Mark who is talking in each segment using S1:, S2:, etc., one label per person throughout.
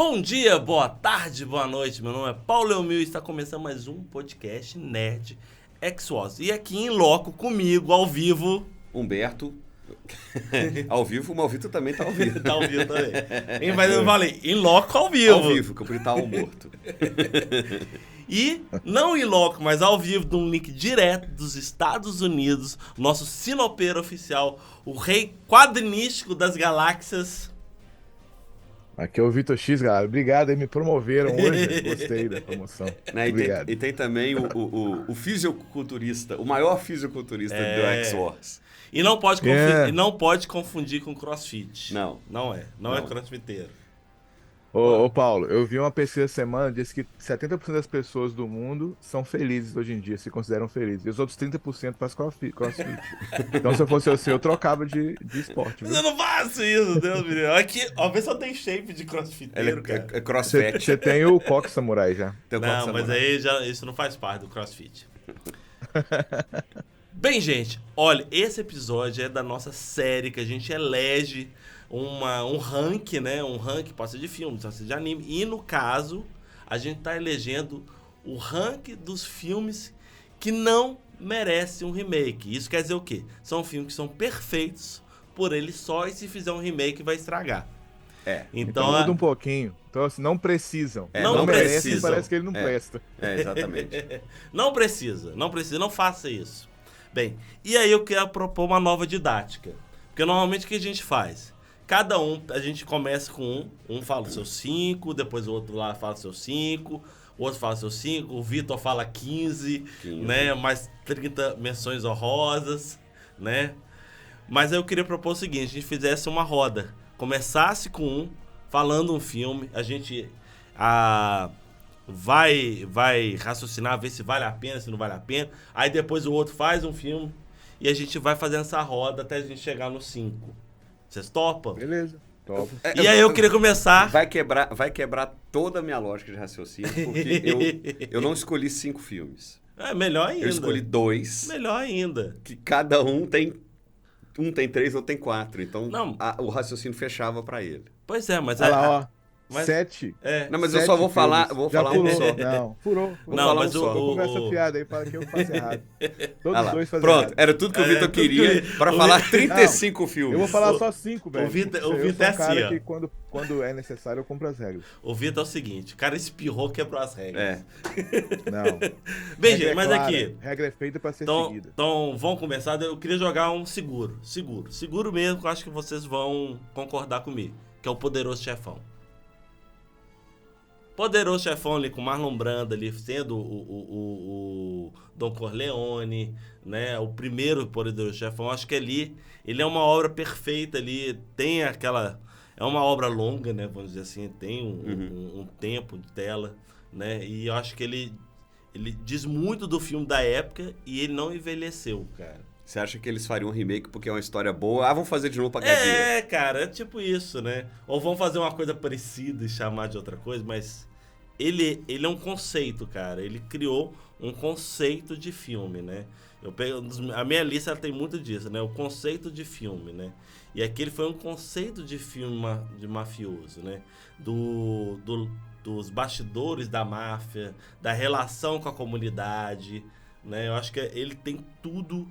S1: Bom dia, boa tarde, boa noite. Meu nome é Paulo Elmil e está começando mais um podcast Nerd X-Wars. E aqui em loco comigo, ao vivo...
S2: Humberto. Ao vivo, o Malvito também tá ao vivo.
S1: Tá ao vivo também. Mas eu falei, em loco ao vivo.
S2: Ao vivo, que eu podia estar morto.
S1: E, não em loco, mas ao vivo, de um link direto dos Estados Unidos, nosso sinopeiro oficial, o rei quadrinístico das galáxias...
S3: Aqui é o Vitor X, galera. Obrigado, aí me promoveram hoje. Gostei da promoção.
S2: Né?
S3: Obrigado.
S2: E tem também o fisiculturista, o maior fisiculturista do X-Wars.
S1: E não pode confundir com CrossFit.
S2: Não.
S1: Não é crossfiteiro.
S3: Ô, Paulo, eu vi uma pesquisa essa semana, disse que 70% das pessoas do mundo são felizes hoje em dia, se consideram felizes. E os outros 30% fazem crossfit. Então, se eu fosse eu trocava de esporte, viu?
S1: Eu não faço isso, Deus me livre. Aqui, ó, vê se eu tenho shape de crossfiteiro, cara.
S2: É crossfit.
S3: Você tem o coque samurai já.
S1: Não, mas aí isso não faz parte do crossfit. Bem, gente, olha, esse episódio é da nossa série que a gente elege um ranking, né? Um ranking, pode ser de filme, pode ser de anime. E no caso, a gente tá elegendo o ranking dos filmes que não merecem um remake. Isso quer dizer o quê? São filmes que são perfeitos por ele só, e se fizer um remake vai estragar.
S3: Então muda um pouquinho. Então, assim, não precisam.
S1: Não
S3: merecem,
S1: precisam.
S3: parece que ele não presta.
S2: Exatamente.
S1: Não precisa, não faça isso. Bem, e aí eu quero propor uma nova didática. Porque normalmente o que a gente faz? Cada a gente começa com um fala os seus 5, depois o outro lá fala os seus 5, o outro fala os seus 5, o Vitor fala 15, né? Mais 30 menções honrosas, né? Mas aí eu queria propor o seguinte, a gente fizesse uma roda. Começasse com falando um filme, a gente vai raciocinar, ver se vale a pena, se não vale a pena. Aí depois o outro faz um filme e a gente vai fazendo essa roda até a gente chegar no 5. Vocês topam?
S3: Beleza, topo.
S1: E aí eu queria começar...
S2: Vai quebrar toda a minha lógica de raciocínio, porque eu não escolhi 5 filmes.
S1: É, melhor ainda.
S2: Eu escolhi 2.
S1: Melhor ainda.
S2: Que cada um tem... Um tem 3, outro tem 4. Então, o raciocínio fechava pra ele.
S1: Pois é, mas...
S3: Olha lá, ó.
S1: Mas,
S3: 7.
S2: Não, mas eu só vou falar,
S3: Já
S2: um
S3: pulou.
S2: só.
S3: Não, furou.
S1: Não, mas
S3: conversa fiada aí, fala que eu faço errado. Todos os dois fazem
S2: Pronto,
S3: errado.
S2: era tudo que o Vitor queria para falar 35 filmes.
S3: Eu vou falar só 5, velho.
S1: O Vitor
S3: eu
S1: é
S3: sou um
S1: assim,
S3: cara
S1: ó.
S3: que quando é necessário eu cumpro as regras.
S1: O Vitor é o seguinte, o cara espirrou, quebrou as regras.
S3: Não.
S1: Bem,
S3: Regra
S1: gente, mas
S3: clara,
S1: aqui...
S3: regra é feita para ser seguida.
S1: Então, vamos começar. Eu queria jogar um seguro. Seguro mesmo, que eu acho que vocês vão concordar comigo. Que é o Poderoso Chefão. Poderoso Chefão ali com Marlon Brando ali, sendo o Don Corleone, né? O primeiro Poderoso Chefão. Acho que ali, ele é uma obra perfeita ali, tem aquela... É uma obra longa, né? Vamos dizer assim, tem um tempo de tela, né? E eu acho que ele diz muito do filme da época e ele não envelheceu, cara.
S2: Você acha que eles fariam um remake porque é uma história boa? Vamos fazer de novo pra ganhar dinheiro.
S1: Cara, é tipo isso, né? Ou vão fazer uma coisa parecida e chamar de outra coisa, mas ele é um conceito, cara. Ele criou um conceito de filme, né? A minha lista ela tem muito disso, né? O conceito de filme, né? E aquele foi um conceito de filme de mafioso, né? Dos bastidores da máfia, da relação com a comunidade, né? Eu acho que ele tem tudo...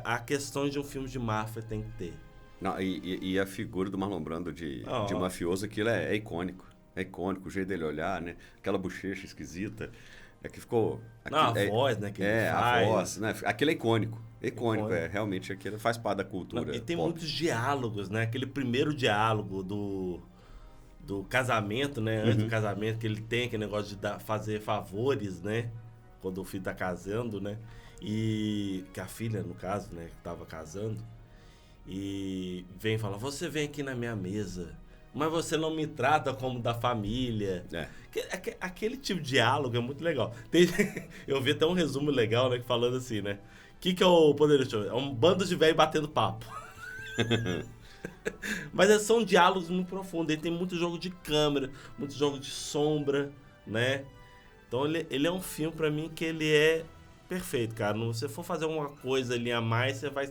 S1: a questão de um filme de máfia tem que ter.
S2: Não, e a figura do Marlon Brando de mafioso, aquilo é icônico. É icônico, o jeito dele olhar, né? Aquela bochecha esquisita. Que ficou...
S1: A voz, né? Que ele faz.
S2: A voz, né? Aquilo é icônico. Icônico, realmente, aquilo faz parte da cultura.
S1: E tem muitos diálogos, né? Aquele primeiro diálogo do casamento, né? Antes do casamento, que ele tem aquele negócio de fazer favores, né? Quando o filho tá casando, né? E que a filha, no caso, né, que tava casando, e vem falar, você vem aqui na minha mesa, mas você não me trata como da família. Aquele tipo de diálogo é muito legal. Eu vi até um resumo legal, né, falando assim, né, o que é o Poderoso Chefão? É um bando de velho batendo papo. Mas são diálogos muito profundos, ele tem muito jogo de câmera, muito jogo de sombra, né, então ele é um filme pra mim que ele é perfeito, cara. Se você for fazer uma coisa ali a mais, você vai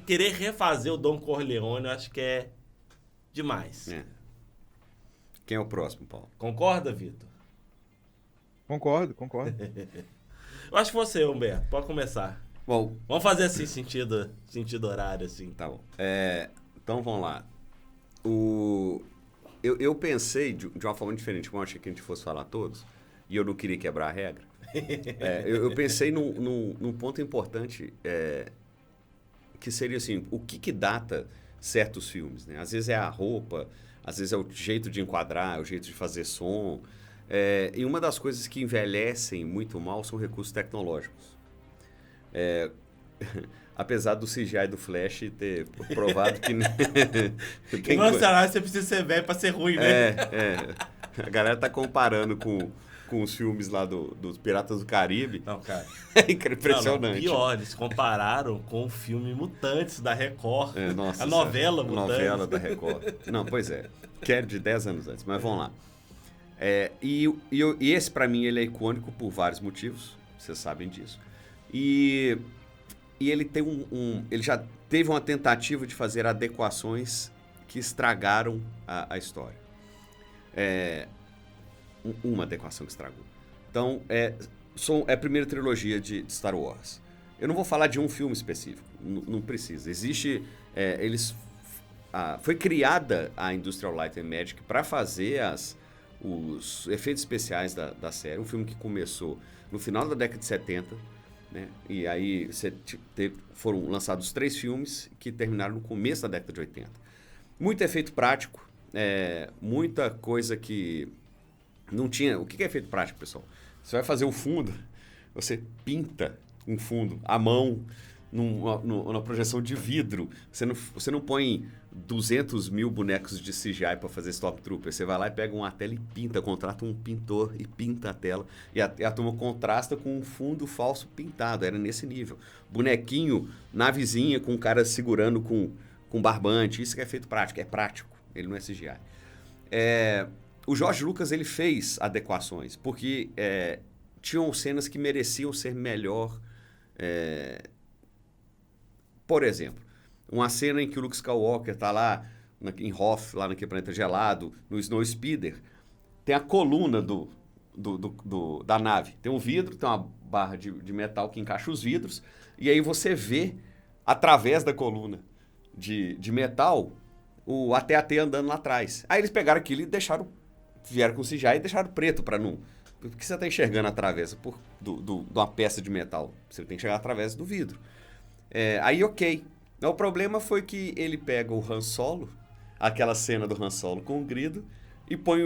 S1: querer refazer o Don Corleone, eu acho que é demais.
S2: Quem é o próximo, Paulo?
S1: Concorda, Vitor?
S3: Concordo.
S1: Eu acho que você, Humberto. Pode começar.
S2: Bom,
S1: vamos fazer assim, sentido horário, assim.
S2: Tá bom. Então, vamos lá. Eu pensei de uma forma diferente, como eu achei que a gente fosse falar todos, e eu não queria quebrar a regra. Eu pensei num ponto importante, que seria assim, o que data certos filmes, né? Às vezes é a roupa, às vezes é o jeito de enquadrar, o jeito de fazer som. E uma das coisas que envelhecem muito mal são recursos tecnológicos. Apesar do CGI do Flash ter provado que...
S1: Nossa, você precisa ser velho pra ser ruim, né?
S2: A galera tá comparando com os filmes lá dos Piratas do Caribe.
S1: Não, cara.
S2: É impressionante.
S1: Não, pior, eles compararam com o filme Mutantes da Record.
S2: Nossa,
S1: a novela Mutantes.
S2: A novela da Record. Não, pois é. Que era de 10 anos antes, mas vamos lá. E esse, pra mim, ele é icônico por vários motivos. Vocês sabem disso. E ele tem ele já teve uma tentativa de fazer adequações que estragaram a história. Uma adequação que estragou. Então, é a primeira trilogia de Star Wars. Eu não vou falar de um filme específico, não precisa. Existe... foi criada a Industrial Light and Magic para fazer os efeitos especiais da série. Um filme que começou no final da década de 70, né? E aí foram lançados 3 filmes que terminaram no começo da década de 80. Muito efeito prático, muita coisa que não tinha... O que é efeito prático, pessoal? Você vai fazer um fundo, você pinta um fundo à mão, numa projeção de vidro. Você não põe 200 mil bonecos de CGI para fazer Stormtrooper. Você vai lá e pega uma tela e pinta, contrata um pintor e pinta a tela. E a turma contrasta com um fundo falso pintado. Era nesse nível. Bonequinho na vizinha com o cara segurando com barbante. Isso que é efeito prático. É prático. Ele não é CGI. O George Lucas, ele fez adequações, porque tinham cenas que mereciam ser melhor. Por exemplo, uma cena em que o Luke Skywalker está lá em Hoth, lá naquele planeta gelado, no Snow Speeder, tem a coluna da nave. Tem um vidro, tem uma barra de metal que encaixa os vidros, e aí você vê, através da coluna de metal, o AT-AT andando lá atrás. Aí eles pegaram aquilo e vieram com o CGI e deixaram preto para não... Porque você está enxergando através de uma peça de metal. Você tem que enxergar através do vidro. Aí, ok. O problema foi que ele pega o Han Solo, aquela cena do Han Solo com o grido, e põe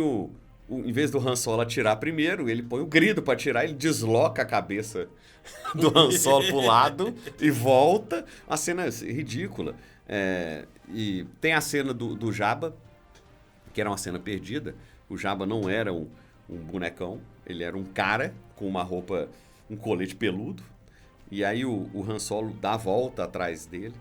S2: em vez do Han Solo atirar primeiro, ele põe o grido para atirar, ele desloca a cabeça do Han Solo pro lado e volta. Uma cena ridícula. E tem a cena do Jabba, que era uma cena perdida. O Jabba não era um bonecão, ele era um cara com uma roupa, um colete peludo. E aí o Han Solo dá a volta atrás dele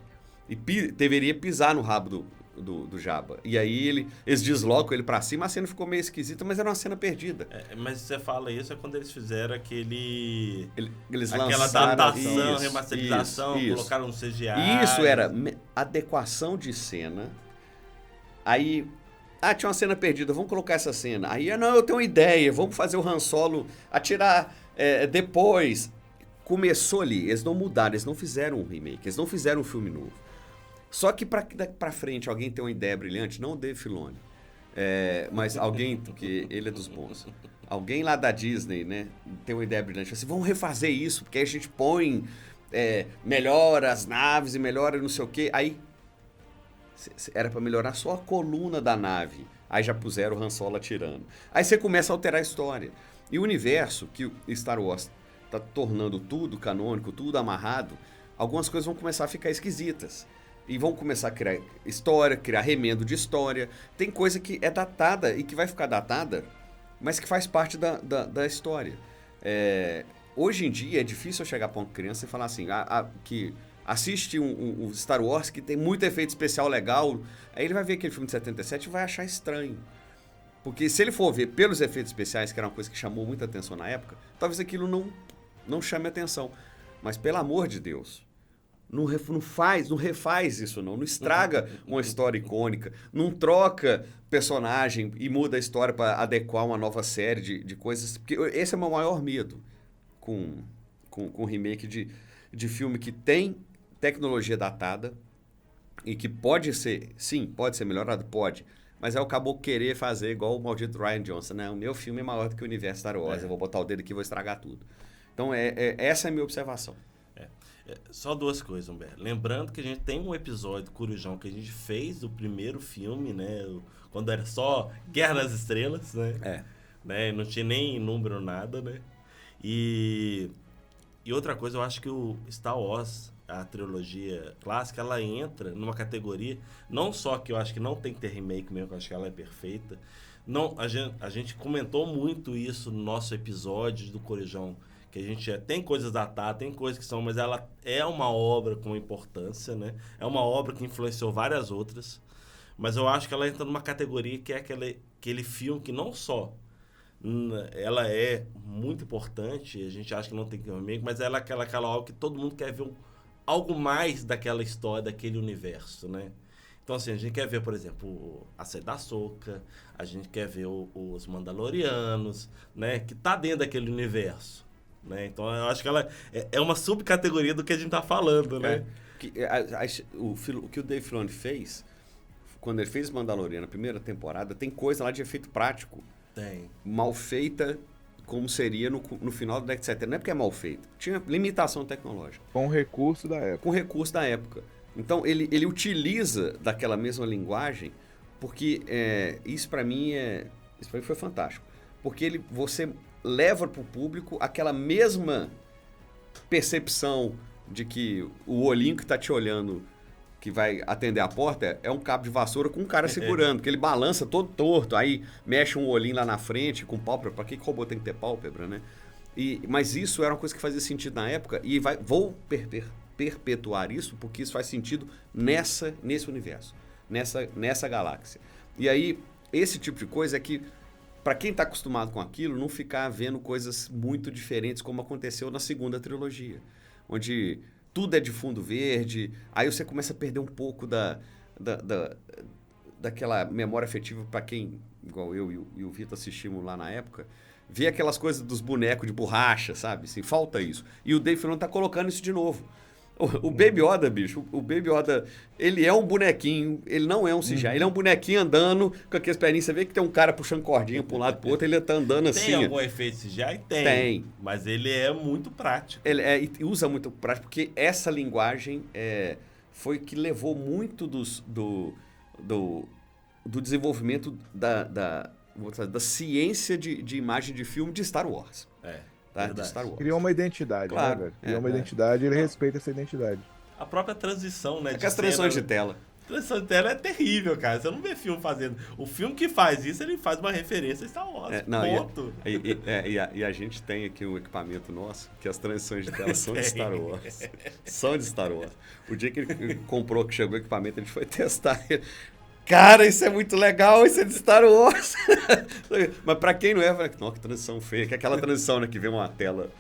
S2: e deveria pisar no rabo do Jabba. E aí eles deslocam ele pra cima, a cena ficou meio esquisita, mas era uma cena perdida.
S1: Mas você fala isso quando eles fizeram
S2: eles
S1: aquela adaptação, remasterização, colocaram um CGI.
S2: Isso era adequação de cena. Aí... tinha uma cena perdida, vamos colocar essa cena. Aí, não, eu tenho uma ideia, vamos fazer o Han Solo atirar depois. Começou ali, eles não mudaram, eles não fizeram um remake, eles não fizeram um filme novo. Só que daqui pra frente alguém tem uma ideia brilhante, não o Dave Filoni, mas alguém, porque ele é dos bons, alguém lá da Disney, né, tem uma ideia brilhante, assim, vamos refazer isso, porque aí a gente põe, melhora as naves e melhora não sei o quê. Aí era para melhorar só a coluna da nave. Aí já puseram o Han Solo atirando. Aí você começa a alterar a história. E o universo que o Star Wars está tornando tudo canônico, tudo amarrado, algumas coisas vão começar a ficar esquisitas. E vão começar a criar história, criar remendo de história. Tem coisa que é datada e que vai ficar datada, mas que faz parte da história. Hoje em dia é difícil eu chegar para uma criança e falar assim, que... assiste um Star Wars que tem muito efeito especial legal, aí ele vai ver aquele filme de 77 e vai achar estranho. Porque se ele for ver pelos efeitos especiais, que era uma coisa que chamou muita atenção na época, talvez aquilo não chame atenção. Mas, pelo amor de Deus, Não refaz isso não estraga uma história icônica, não troca personagem e muda a história para adequar uma nova série de coisas, porque esse é o meu maior medo com remake de filme que tem tecnologia datada e que pode ser melhorado, pode, mas é o caboclo querer fazer igual o maldito Rian Johnson, né? O meu filme é maior do que o universo Star Wars, eu vou botar o dedo aqui e vou estragar tudo. Então essa é a minha observação.
S1: Só duas coisas, Humberto. Lembrando que a gente tem um episódio, Corujão, que a gente fez do primeiro filme, né? Quando era só Guerra nas Estrelas, né? Né? Não tinha nem número, nada, né? E outra coisa, eu acho que o Star Wars, a trilogia clássica, ela entra numa categoria, não só que eu acho que não tem que ter remake mesmo, que eu acho que ela é perfeita. Não, a gente comentou muito isso no nosso episódio do Corujão, que a gente tem coisas datadas, tem coisas que são, mas ela é uma obra com importância, né? É uma obra que influenciou várias outras, mas eu acho que ela entra numa categoria que é aquele filme que não só ela é muito importante, a gente acha que não tem que remake, mas ela é aquela obra que todo mundo quer ver algo mais daquela história, daquele universo, né? Então, assim, a gente quer ver, por exemplo, a Série da Ahsoka, a gente quer ver os Mandalorianos, né? Que tá dentro daquele universo. Né? Então eu acho que ela é uma subcategoria do que a gente tá falando, né?
S2: O que o Dave Filoni fez, quando ele fez Mandaloriano na primeira temporada, tem coisa lá de efeito prático.
S1: Tem.
S2: Mal feita, como seria no final da década de 70. Não é porque é mal feito. Tinha limitação tecnológica.
S3: Com recurso da época.
S2: Com recurso da época. Então ele utiliza daquela mesma linguagem, porque isso para mim foi fantástico. Porque você leva para o público aquela mesma percepção de que o olhinho que está te olhando, que vai atender a porta, é um cabo de vassoura com um cara segurando, que ele balança todo torto, aí mexe um olhinho lá na frente com pálpebra. Para que robô tem que ter pálpebra, né? Mas isso era uma coisa que fazia sentido na época e vou perpetuar isso porque isso faz sentido nesse universo, nessa galáxia. E aí, esse tipo de coisa é que para quem está acostumado com aquilo, não ficar vendo coisas muito diferentes, como aconteceu na segunda trilogia, onde tudo é de fundo verde, aí você começa a perder um pouco daquela memória afetiva para quem, igual eu e o Vitor assistimos lá na época, ver aquelas coisas dos bonecos de borracha, sabe? Assim, falta isso. E o Dave Filoni está colocando isso de novo. O Baby Yoda, bicho, o Baby Yoda, ele é um bonequinho, ele não é um CGI, ele é um bonequinho andando com aquelas perninhas, você vê que tem um cara puxando cordinha para um lado e pro outro, ele tá andando assim.
S1: Tem algum efeito CGI? Tem. Mas ele é muito prático.
S2: Ele usa muito prático, porque essa linguagem foi que levou muito do desenvolvimento da ciência de imagem de filme de Star Wars. De Star Wars.
S3: Criou uma identidade,
S2: claro,
S3: né, velho? Criou uma identidade e ele respeita essa identidade.
S1: A própria transição, né?
S2: As transições de tela.
S1: A transição de tela é terrível, cara. Você não vê filme fazendo. O filme que faz isso, ele faz uma referência a Star Wars. Ponto.
S2: E a gente tem aqui um equipamento nosso que as transições de tela são de Star Wars. São de Star Wars. O dia que ele comprou, que chegou o equipamento, ele foi testar. Cara, isso é muito legal, isso é de Star Wars. Mas pra quem não é, fala, nossa, que transição feia. Que é aquela transição, né, que vem uma tela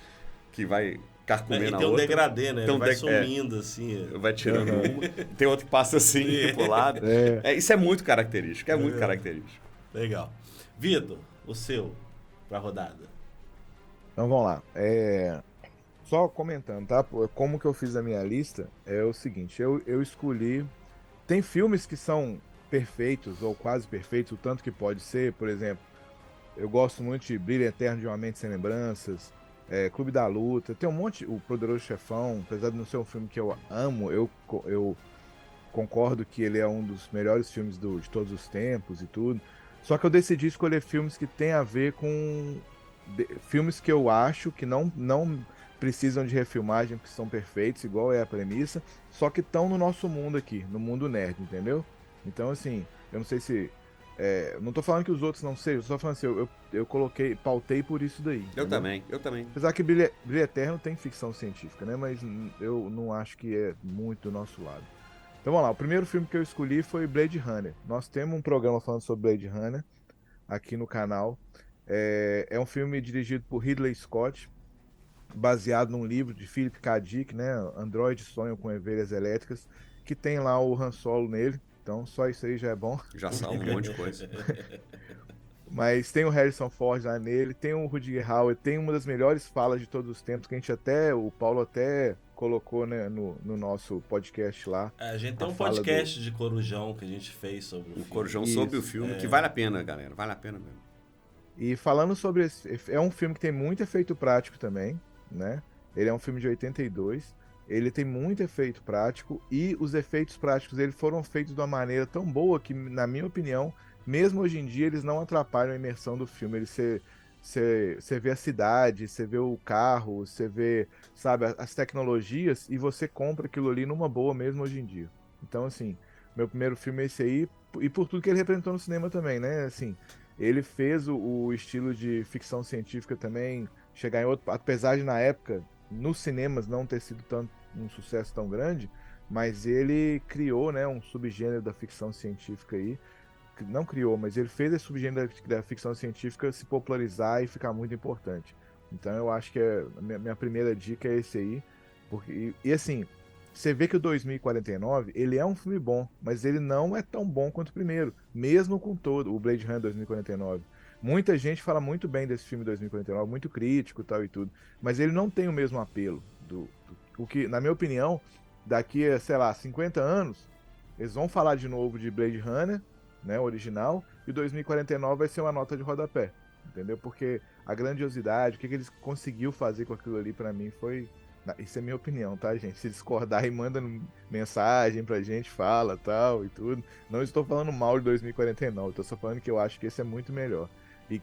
S2: que vai carcomendo a outra.
S1: Tem um degradê, né? Ele vai sumindo, assim.
S2: Vai tirando uma. Tem outro que passa assim, pro lado. Isso é muito característico, muito característico.
S1: Legal. Vitor, o seu, pra rodada.
S3: Então, vamos lá. Só comentando, tá? Como que eu fiz a minha lista, é o seguinte, eu escolhi... Tem filmes que são perfeitos ou quase perfeitos, o tanto que pode ser. Por exemplo, eu gosto muito de Brilho Eterno de Uma Mente Sem Lembranças, Clube da Luta, tem um monte, O Poderoso Chefão, apesar de não ser um filme que eu amo, eu concordo que ele é um dos melhores filmes de todos os tempos e tudo. Só que eu decidi escolher filmes que tem a ver com filmes que eu acho que não precisam de refilmagem, porque são perfeitos, igual é a premissa, só que estão no nosso mundo aqui, no mundo nerd, entendeu? Então, assim, eu não sei se... não tô falando que os outros não sejam, só falando assim, eu pautei por isso daí.
S2: Eu também.
S3: Apesar que Brilho Eterno tem ficção científica, né? Mas eu não acho que é muito do nosso lado. Então, vamos lá, o primeiro filme que eu escolhi foi Blade Runner. Nós temos um programa falando sobre Blade Runner aqui no canal. É um filme dirigido por Ridley Scott. baseado num livro de Philip K. Dick, né? Androides Sonham com Ovelhas Elétricas, que tem lá o Han Solo nele. Então, só isso aí já é bom.
S2: Já salva um monte de coisa.
S3: Mas tem o Harrison Ford lá nele, tem o Rutger Hauer, tem uma das melhores falas de todos os tempos, que o Paulo até colocou, né, no nosso podcast lá.
S1: A gente tem
S3: A
S1: um
S3: fala
S1: podcast de Corujão que a gente fez sobre o filme.
S2: Corujão sobre o filme, que vale a pena, galera. Vale a pena mesmo.
S3: E falando sobre é um filme que tem muito efeito prático também, né? Ele é um filme de 82, ele tem muito efeito prático e os efeitos práticos dele foram feitos de uma maneira tão boa que, na minha opinião, mesmo hoje em dia, eles não atrapalham a imersão do filme. Você vê a cidade, você vê o carro, você vê, sabe, as tecnologias e você compra aquilo ali numa boa mesmo hoje em dia. Então, assim, meu primeiro filme é esse aí, e por tudo que ele representou no cinema também, né? Assim, ele fez o estilo de ficção científica também chegar em outro... Apesar de, na época, nos cinemas não ter sido um sucesso tão grande, mas ele criou, né, um subgênero da ficção científica aí. Não criou, mas ele fez esse subgênero da ficção científica se popularizar e ficar muito importante. Então eu acho que minha primeira dica é esse aí. Porque, e assim, você vê que o 2049, ele é um filme bom, mas ele não é tão bom quanto o primeiro, mesmo com todo o Blade Runner 2049. Muita gente fala muito bem desse filme 2049, muito crítico tal e tudo, mas ele não tem o mesmo apelo. O que, na minha opinião, daqui a, sei lá, 50 anos, eles vão falar de novo de Blade Runner, né, original, e 2049 vai ser uma nota de rodapé, entendeu? Porque a grandiosidade, o que eles conseguiu fazer com aquilo ali, pra mim, foi... Isso é minha opinião, tá, gente? Se discordar e manda mensagem pra gente, fala, tal, e tudo. Não estou falando mal de 2049, estou só falando que eu acho que esse é muito melhor. E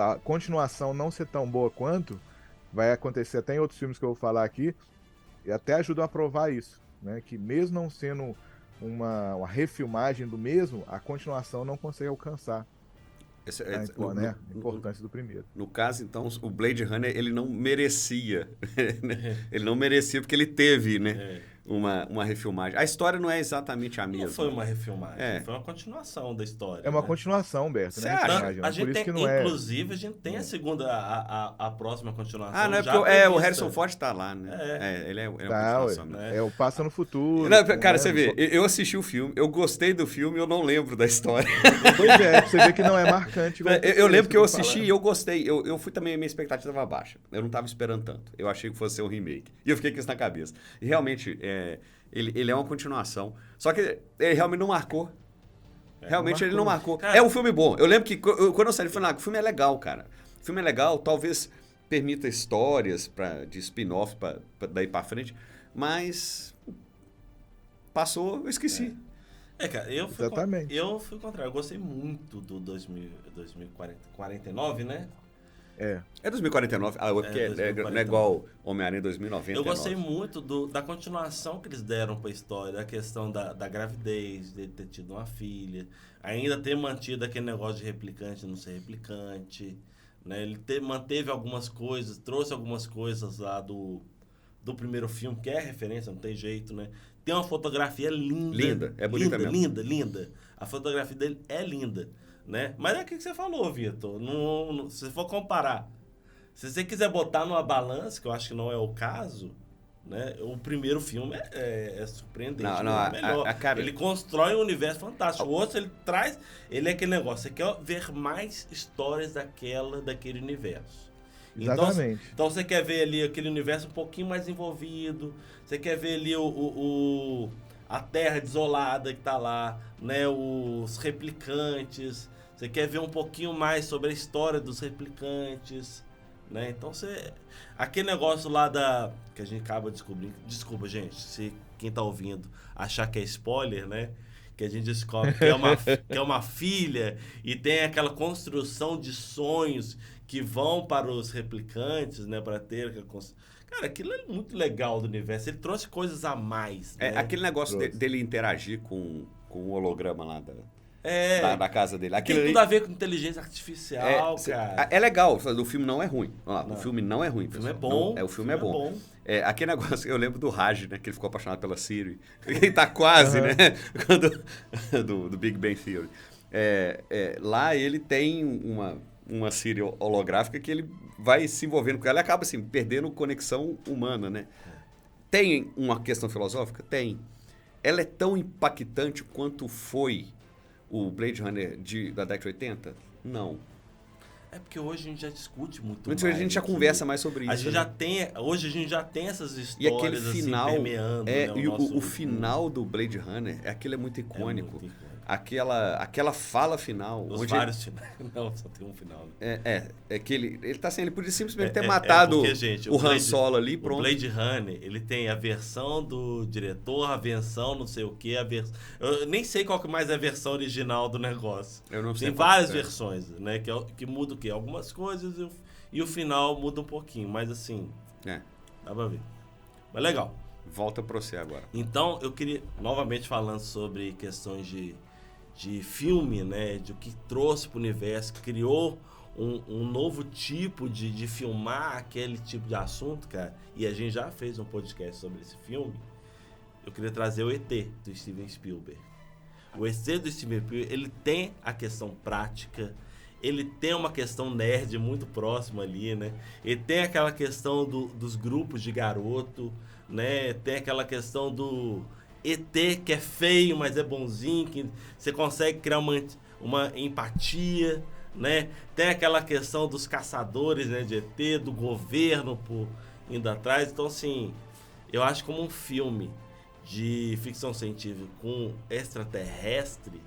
S3: a continuação não ser tão boa quanto, vai acontecer até em outros filmes que eu vou falar aqui, e até ajudam a provar isso, né? Que mesmo não sendo uma refilmagem do mesmo, a continuação não consegue alcançar a importância do primeiro.
S2: No caso, então, o Blade Runner, ele não merecia. Ele não merecia porque ele teve, né? Uma refilmagem. A história não é exatamente a mesma.
S1: Não foi uma refilmagem, foi uma continuação da história.
S3: É uma continuação, Beto.
S2: Você acha?
S1: A gente tem, inclusive, a gente tem a segunda, a próxima continuação.
S2: Ah, não é porque o Harrison Ford tá lá, né? Ele é uma continuação.
S3: Né? É o Passa no Futuro.
S2: Não, cara, você vê, eu assisti o filme, eu gostei do filme, eu não lembro da história.
S3: Pois é, você vê que não é marcante.
S2: Eu lembro que eu assisti e eu gostei. Eu fui também, a minha expectativa estava baixa. Eu não estava esperando tanto. Eu achei que fosse ser um remake. E eu fiquei com isso na cabeça. E realmente, ele é uma continuação. Só que ele realmente não marcou. Realmente ele não marcou. Cara, é um filme bom. Eu lembro que quando eu saí, eu falei, o filme é legal, cara. O filme é legal, talvez permita histórias de spin-off daí pra frente. Mas passou, eu esqueci.
S1: Cara, eu fui contrário. Eu gostei muito do 2049, né?
S2: É 2049. Porque 2049. Não é igual Homem-Aranha 2099.
S1: Eu gostei muito da continuação que eles deram pra história. A questão da gravidez, de ter tido uma filha. Ainda ter mantido aquele negócio de replicante não ser replicante. Né? Ele manteve algumas coisas, trouxe algumas coisas lá do primeiro filme, que é referência, não tem jeito, né? Tem uma fotografia linda.
S2: Linda, é bonita mesmo.
S1: Linda. A fotografia dele é linda. Né? Mas é o que você falou, Vitor. Se você for comparar, se você quiser botar numa balança, que eu acho que não é o caso, né? O primeiro filme é surpreendente.
S2: Não,
S1: melhor.
S2: Cara...
S1: Ele constrói um universo fantástico. O outro, ele é aquele negócio. Você quer ver mais histórias daquele universo.
S3: Exatamente.
S1: Então você quer ver ali aquele universo um pouquinho mais envolvido. Você quer ver ali a terra desolada que tá lá, né? Os replicantes. Você quer ver um pouquinho mais sobre a história dos replicantes, né? Então aquele negócio lá que a gente acaba descobrindo. Desculpa, gente, se quem tá ouvindo achar que é spoiler, né? Que a gente descobre que é uma filha e tem aquela construção de sonhos que vão para os replicantes, né? Para ter Cara, aquilo é muito legal do universo. Ele trouxe coisas a mais. Né?
S2: Aquele negócio dele interagir com o holograma lá da casa dele. Aquilo
S1: tem tudo a ver com inteligência artificial, cara.
S2: É legal. O filme não é ruim. O filme não é ruim.
S1: O filme é bom.
S2: O filme é bom. Aquele negócio, eu lembro do Raj, né? Que ele ficou apaixonado pela Siri. Ele tá quase, né? do Big Bang Theory. Lá ele tem uma Siri holográfica que ele vai se envolvendo com ela e acaba assim, perdendo conexão humana, né? Tem uma questão filosófica? Tem. Ela é tão impactante quanto foi o Blade Runner da década de 80? Não.
S1: É porque hoje a gente já discute muito
S2: Hoje
S1: mais.
S2: a gente já conversa mais sobre isso.
S1: Hoje a gente já tem essas histórias
S2: e aquele final,
S1: assim, permeando.
S2: né,
S1: o nosso...
S2: o final do Blade Runner, aquilo é muito icônico.
S1: muito icônico.
S2: Aquela fala final.
S1: Os
S2: onde
S1: vários finais. Não, só tem um final. Né?
S2: É que ele tá assim, ele podia simplesmente ter matado
S1: porque, gente,
S2: o Han Solo ali, pronto.
S1: O Blade Runner, ele tem a versão do diretor, a versão não sei o que, eu nem sei qual que mais é a versão original do negócio.
S2: Eu não sei.
S1: Tem várias versões, né? Que muda o quê? Algumas coisas e o final muda um pouquinho, mas assim, dá pra ver. Mas legal.
S2: Volta pra você agora.
S1: Então, eu queria, novamente falando sobre questões de filme, né? De o que trouxe pro universo, criou um novo tipo de filmar aquele tipo de assunto, cara. E a gente já fez um podcast sobre esse filme. Eu queria trazer o ET, do Steven Spielberg. O ET do Steven Spielberg, ele tem a questão prática, ele tem uma questão nerd muito próxima ali, né? Ele tem aquela questão dos grupos de garoto, né? Tem aquela questão do ET que é feio, mas é bonzinho, que você consegue criar uma empatia, né? Tem aquela questão dos caçadores, né, de ET, do governo indo atrás. Então, assim, eu acho como um filme de ficção científica com extraterrestre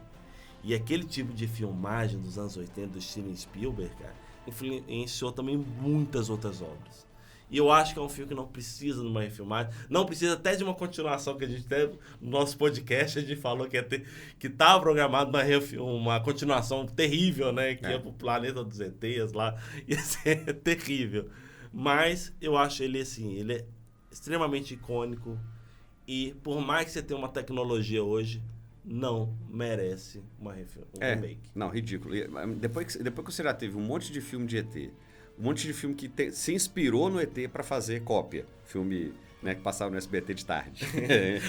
S1: e aquele tipo de filmagem dos anos 80 do Steven Spielberg, cara, influenciou também muitas outras obras. E eu acho que é um filme que não precisa de uma refilmagem, não precisa até de uma continuação, que a gente teve no nosso podcast, a gente falou que estava programado uma continuação terrível, né? Que ia pro Planeta dos ETs lá, ia ser terrível. Mas eu acho ele assim, ele é extremamente icônico e por mais que você tenha uma tecnologia hoje, não merece um remake.
S2: Não, ridículo. Depois que você já teve um monte de filme de ET, um monte de filme que se inspirou no ET para fazer cópia. Filme, né, que passava no SBT de tarde.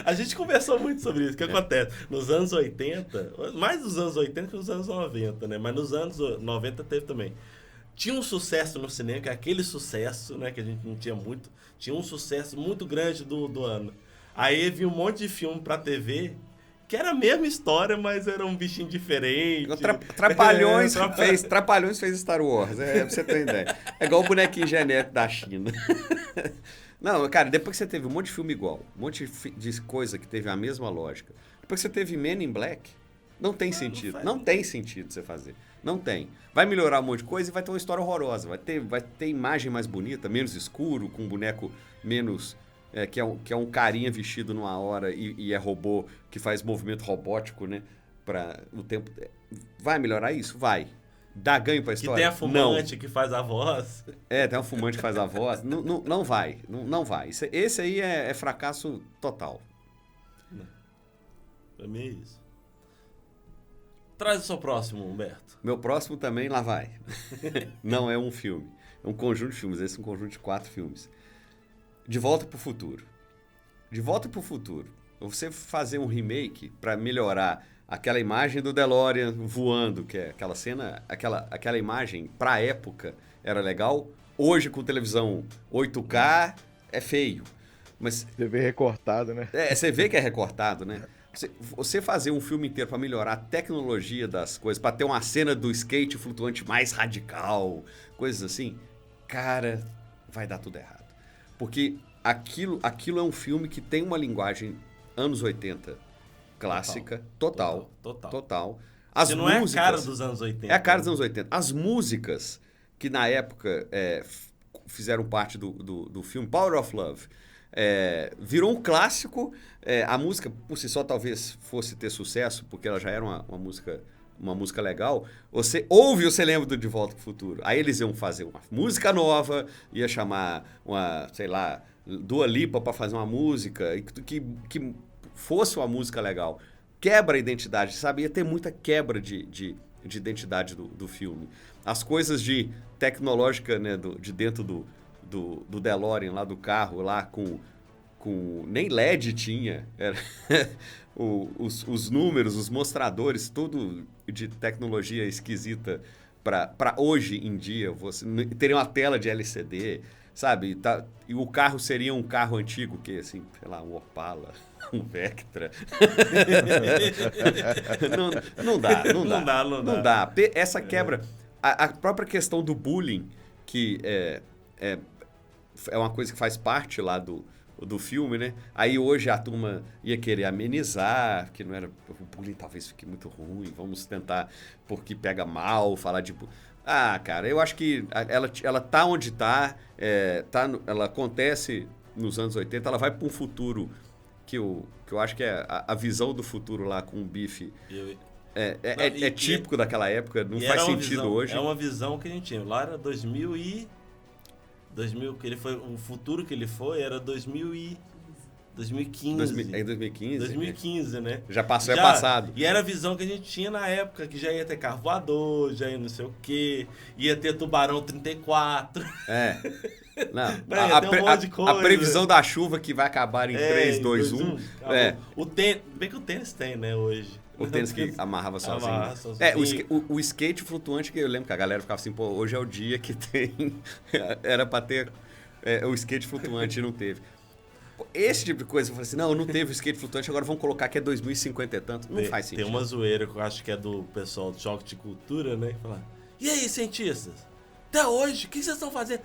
S1: A gente conversou muito sobre isso. O que acontece? Nos anos 80, mais nos anos 80 que nos anos 90, né? Mas nos anos 90 teve também. Tinha um sucesso no cinema, que é aquele sucesso, né? Que a gente não tinha muito. Tinha um sucesso muito grande do ano. Aí vinha um monte de filme pra TV... que era a mesma história, mas era um bichinho diferente.
S2: Trapalhões fez Star Wars, pra você ter ideia. É igual o bonequinho genético da China. Não, cara, depois que você teve um monte de filme igual, um monte de coisa que teve a mesma lógica, depois que você teve Men in Black, não tem sentido. Não tem sentido você fazer. Não tem. Vai melhorar um monte de coisa e vai ter uma história horrorosa. Vai ter imagem mais bonita, menos escuro, com um boneco menos... que é um carinha vestido numa hora e é robô que faz movimento robótico, né? Para o tempo. Vai melhorar isso? Vai. Dá ganho pra história?
S1: Que tem a fumante que faz a voz.
S2: Tem um fumante que faz a voz. Não vai. Não vai. Esse aí é fracasso total.
S1: Pra mim é isso. Traz o seu próximo, Humberto.
S2: Meu próximo também, lá vai. Não é um filme. É um conjunto de filmes. Esse é um conjunto de 4 filmes. De Volta pro Futuro. De Volta pro Futuro. Você fazer um remake para melhorar aquela imagem do DeLorean voando, que é aquela cena, aquela imagem pra época era legal. Hoje com televisão 8K é feio. Mas
S3: você vê recortado, né?
S2: Você vê que é recortado, né? Você fazer um filme inteiro para melhorar a tecnologia das coisas, para ter uma cena do skate flutuante mais radical, coisas assim, cara, vai dar tudo errado. Porque aquilo é um filme que tem uma linguagem anos 80 clássica, total. As
S1: não
S2: músicas,
S1: é a cara dos anos 80.
S2: É a cara dos anos 80. As músicas que na época fizeram parte do filme, Power of Love, virou um clássico. A música, por si só, talvez fosse ter sucesso, porque ela já era uma música legal. Você ouve e você lembra do De Volta pro Futuro. Aí eles iam fazer uma música nova, ia chamar Dua Lipa para fazer uma música que fosse uma música legal. Quebra a identidade, sabe? Ia ter muita quebra de identidade do filme. As coisas de tecnológica, né, de dentro do DeLorean, lá do carro, lá com nem LED tinha. Os números, os mostradores, tudo de tecnologia esquisita para hoje em dia, você teria uma tela de LCD, sabe? E o carro seria um carro antigo, que assim, sei lá, um Opala, um Vectra. Não dá. Essa quebra, a própria questão do bullying, que é uma coisa que faz parte lá do filme, né? Aí hoje a turma ia querer amenizar, que não era... O bullying talvez fique muito ruim, vamos tentar, porque pega mal, falar de... Ah, cara, eu acho que ela tá onde tá, ela acontece nos anos 80, ela vai para um futuro que eu acho que é a visão do futuro lá com o Bife. É típico daquela época, não faz sentido hoje.
S1: É uma visão que a gente tinha. Lá era 2000 que ele foi, o futuro que ele foi era 2015. 2015, né?
S2: Já passou, é passado.
S1: E era a visão que a gente tinha na época, que já ia ter carro voador, já ia não sei o quê, ia ter Tubarão 34.
S2: Não,
S1: ia ter um monte de coisa.
S2: A previsão da chuva que vai acabar em 3, 2, 1.
S1: O tênis, bem que o tênis tem, né, hoje.
S2: O tênis que amarrava sozinho. O skate flutuante, que eu lembro que a galera ficava assim, pô, hoje é o dia que tem... Era pra ter o skate flutuante e não teve. Esse tipo de coisa, eu falei assim, não teve o skate flutuante, agora vamos colocar que é 2050 e tanto. Não faz sentido.
S1: Tem uma zoeira que eu acho que é do pessoal do Choque de Cultura, né? Que fala, e aí, cientistas? Até hoje, o que vocês estão fazendo?